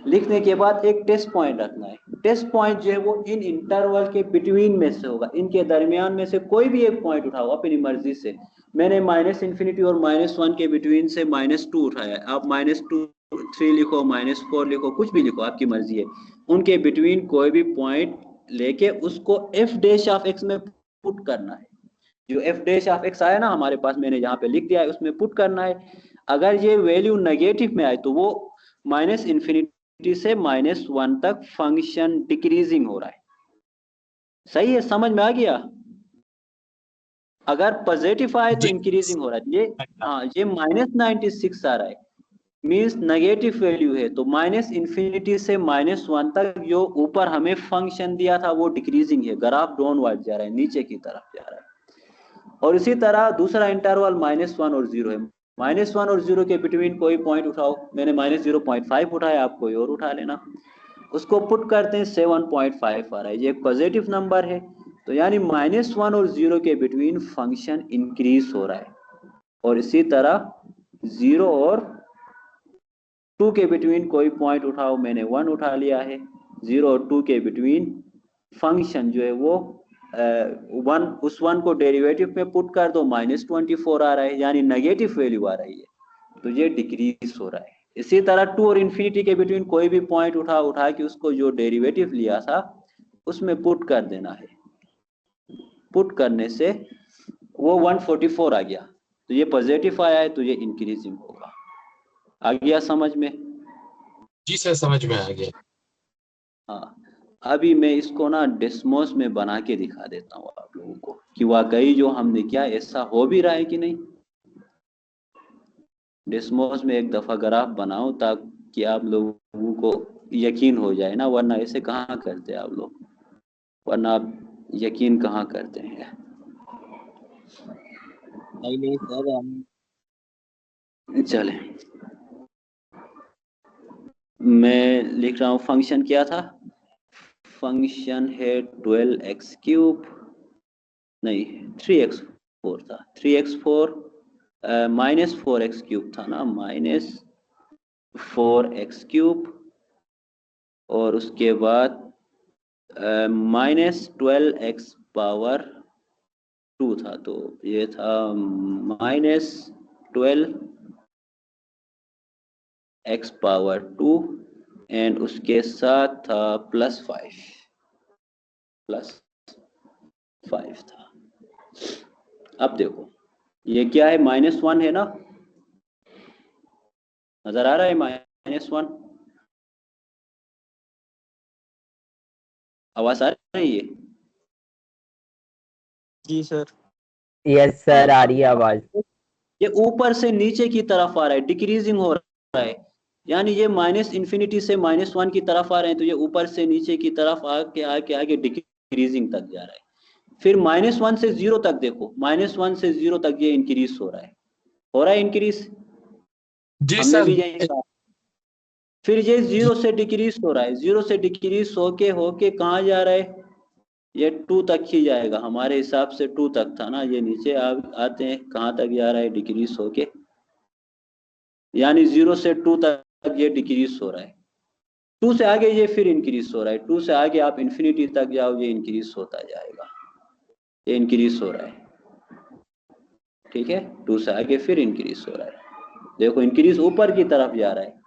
लिखने के बाद एक टेस्ट पॉइंट रखना है। टेस्ट पॉइंट जो है वो इन इंटरवल के बिटवीन में से होगा, इनके दरमियान में से कोई भी एक पॉइंट उठाओ अपनी मर्जी से। मैंने -∞ और -1 के बिटवीन से -2 उठाया है, आप -2 3 लिखो, -4 लिखो, कुछ भी लिखो, आपकी मर्जी है। उनके बिटवीन कोई भी पॉइंट लेके उसको f' में पुट करना है। जो f' आया ना हमारे पास, मैंने यहाँ पे लिख दिया है, उसमें पुट करना है। अगर ये वैल्यू नेगेटिव में आए तो वो -∞ से -1 तक फंक्शन डिक्रीजिंग हो रहा है। सही है, समझ में आ गया। अगर पॉजिटिव आए तो इंक्रीजिंग हो रहा है। ये हाँ, ये -96 आ रहा है, मीन्स नेगेटिव वैल्यू है, तो -∞ से -1 तक जो ऊपर हमें फंक्शन दिया था वो डिक्रीजिंग है, ग्राफ डाउनवर्ड जा रहा है, नीचे की तरफ जा रहा है। और इसी तरह दूसरा इंटरवल -1 और 0 है। -1 और 0 के बिटवीन कोई पॉइंट उठाओ, मैंने -0.5 उठाया, आप कोई और उठा लेना। उसको पुट करते हैं, 7.5 आ रहा है, ये एक पॉजिटिव नंबर है, तो यानी -1 और 0 के बिटवीन फंक्शन इंक्रीज हो रहा है। और इसी तरह 0 और 2 के बिटवीन कोई पॉइंट उठाओ, मैंने 1 उठा लिया है। 0 और 2 के बिटवीन फंक्शन जो है वो 1, उस 1 को डेरिवेटिव में पुट कर दो, -24 आ रहा है, यानी नेगेटिव वैल्यू आ रही है, तो ये डिक्रीज हो रहा है। इसी तरह 2 और इन्फिनिटी के बिटवीन कोई भी पॉइंट उठा के उसको जो डेरिवेटिव लिया था उसमें पुट कर देना है। पुट करने से वो 144 आ गया, तो ये पॉजिटिव आया है, तो ये इंक्रीजिंग होगा। आ गया समझ में? जी सर, समझ में आ गया। हाँ, अभी मैं इसको ना डेस्मोस में बना के दिखा देता हूँ आप लोगों को कि वाकई जो हमने किया ऐसा हो भी रहा है कि नहीं। डेस्मोस में एक दफा ग्राफ बनाओ ताकि आप लोगों को यकीन हो जाए ना, वरना ऐसे कहाँ करते आप लोग, वरना आप यकीन कहाँ करते हैं। नहीं सर, हम चले, मैं लिख रहा हूँ। फंक्शन क्या था? फंक्शन है 12x³ नहीं 3x4 था, 3x4 -4x³ था ना, -4x³ और उसके बाद -12x⁻² था, तो ये था -12x⁻² एंड उसके साथ था +5 था। अब देखो ये क्या है, -1 है ना, नजर आ रहा है -1? आवाज आ रही है? जी सर। यस सर, आ रही है आवाज। ये ऊपर से नीचे की तरफ आ रहा है, डिक्रीजिंग हो रहा है, यानी ये -∞ से -1 की तरफ आ रहे हैं, तो ये ऊपर से नीचे की तरफ आके डिक्रीजिंग तक जा रहा है। फिर -1 से 0 तक देखो, -1 से 0 तक ये इंक्रीज हो रहा है इंक्रीज, जी हमने सर। भी यही कहा। फिर ये 0 से डिक्रीज हो रहा है, 0 से डिक्रीज होके कहाँ जा रहा है, ये 2 तक ही जाएगा, हमारे हिसाब से 2 तक था ना, ये नीचे आते हैं, कहाँ तक जा रहा है, डिक्रीज होके, यानी 0 से 2 तक ये डिक्रीज हो रहा है। 2 से आगे ये फिर इंक्रीज हो रहा है, 2 से आगे आप इन्फिनिटी तक जाओ, ये इंक्रीज होता जाएगा, ये इंक्रीज हो रहा है, ठीक है। 2 से आगे फिर इंक्रीज हो रहा है, देखो इंक्रीज ऊपर की तरफ जा रहा है।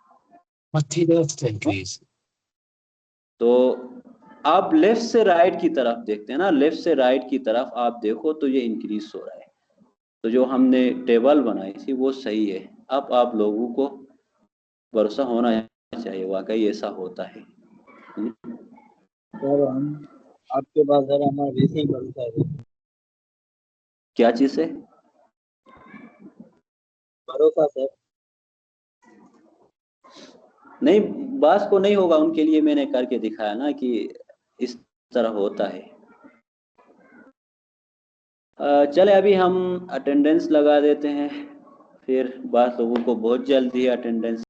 इंक्रीज। तो आप लेफ्ट से राइट की तरफ देखते हैं ना, लेफ्ट से राइट की तरफ आप देखो तो ये इंक्रीज हो रहा है, तो जो हमने टेबल बनाई थी वो सही है। अब आप लोगों को भरोसा होना चाहिए, वाकई ऐसा होता है। सर हम आपके पास सर हमारा वैसे ही भरोसा है। क्या चीज है? भरोसा सर। नहीं, बास को नहीं होगा, उनके लिए मैंने करके दिखाया ना कि इस तरह होता है। चले अभी हम अटेंडेंस लगा देते हैं, फिर बात लोगों को बहुत जल्दी है अटेंडेंस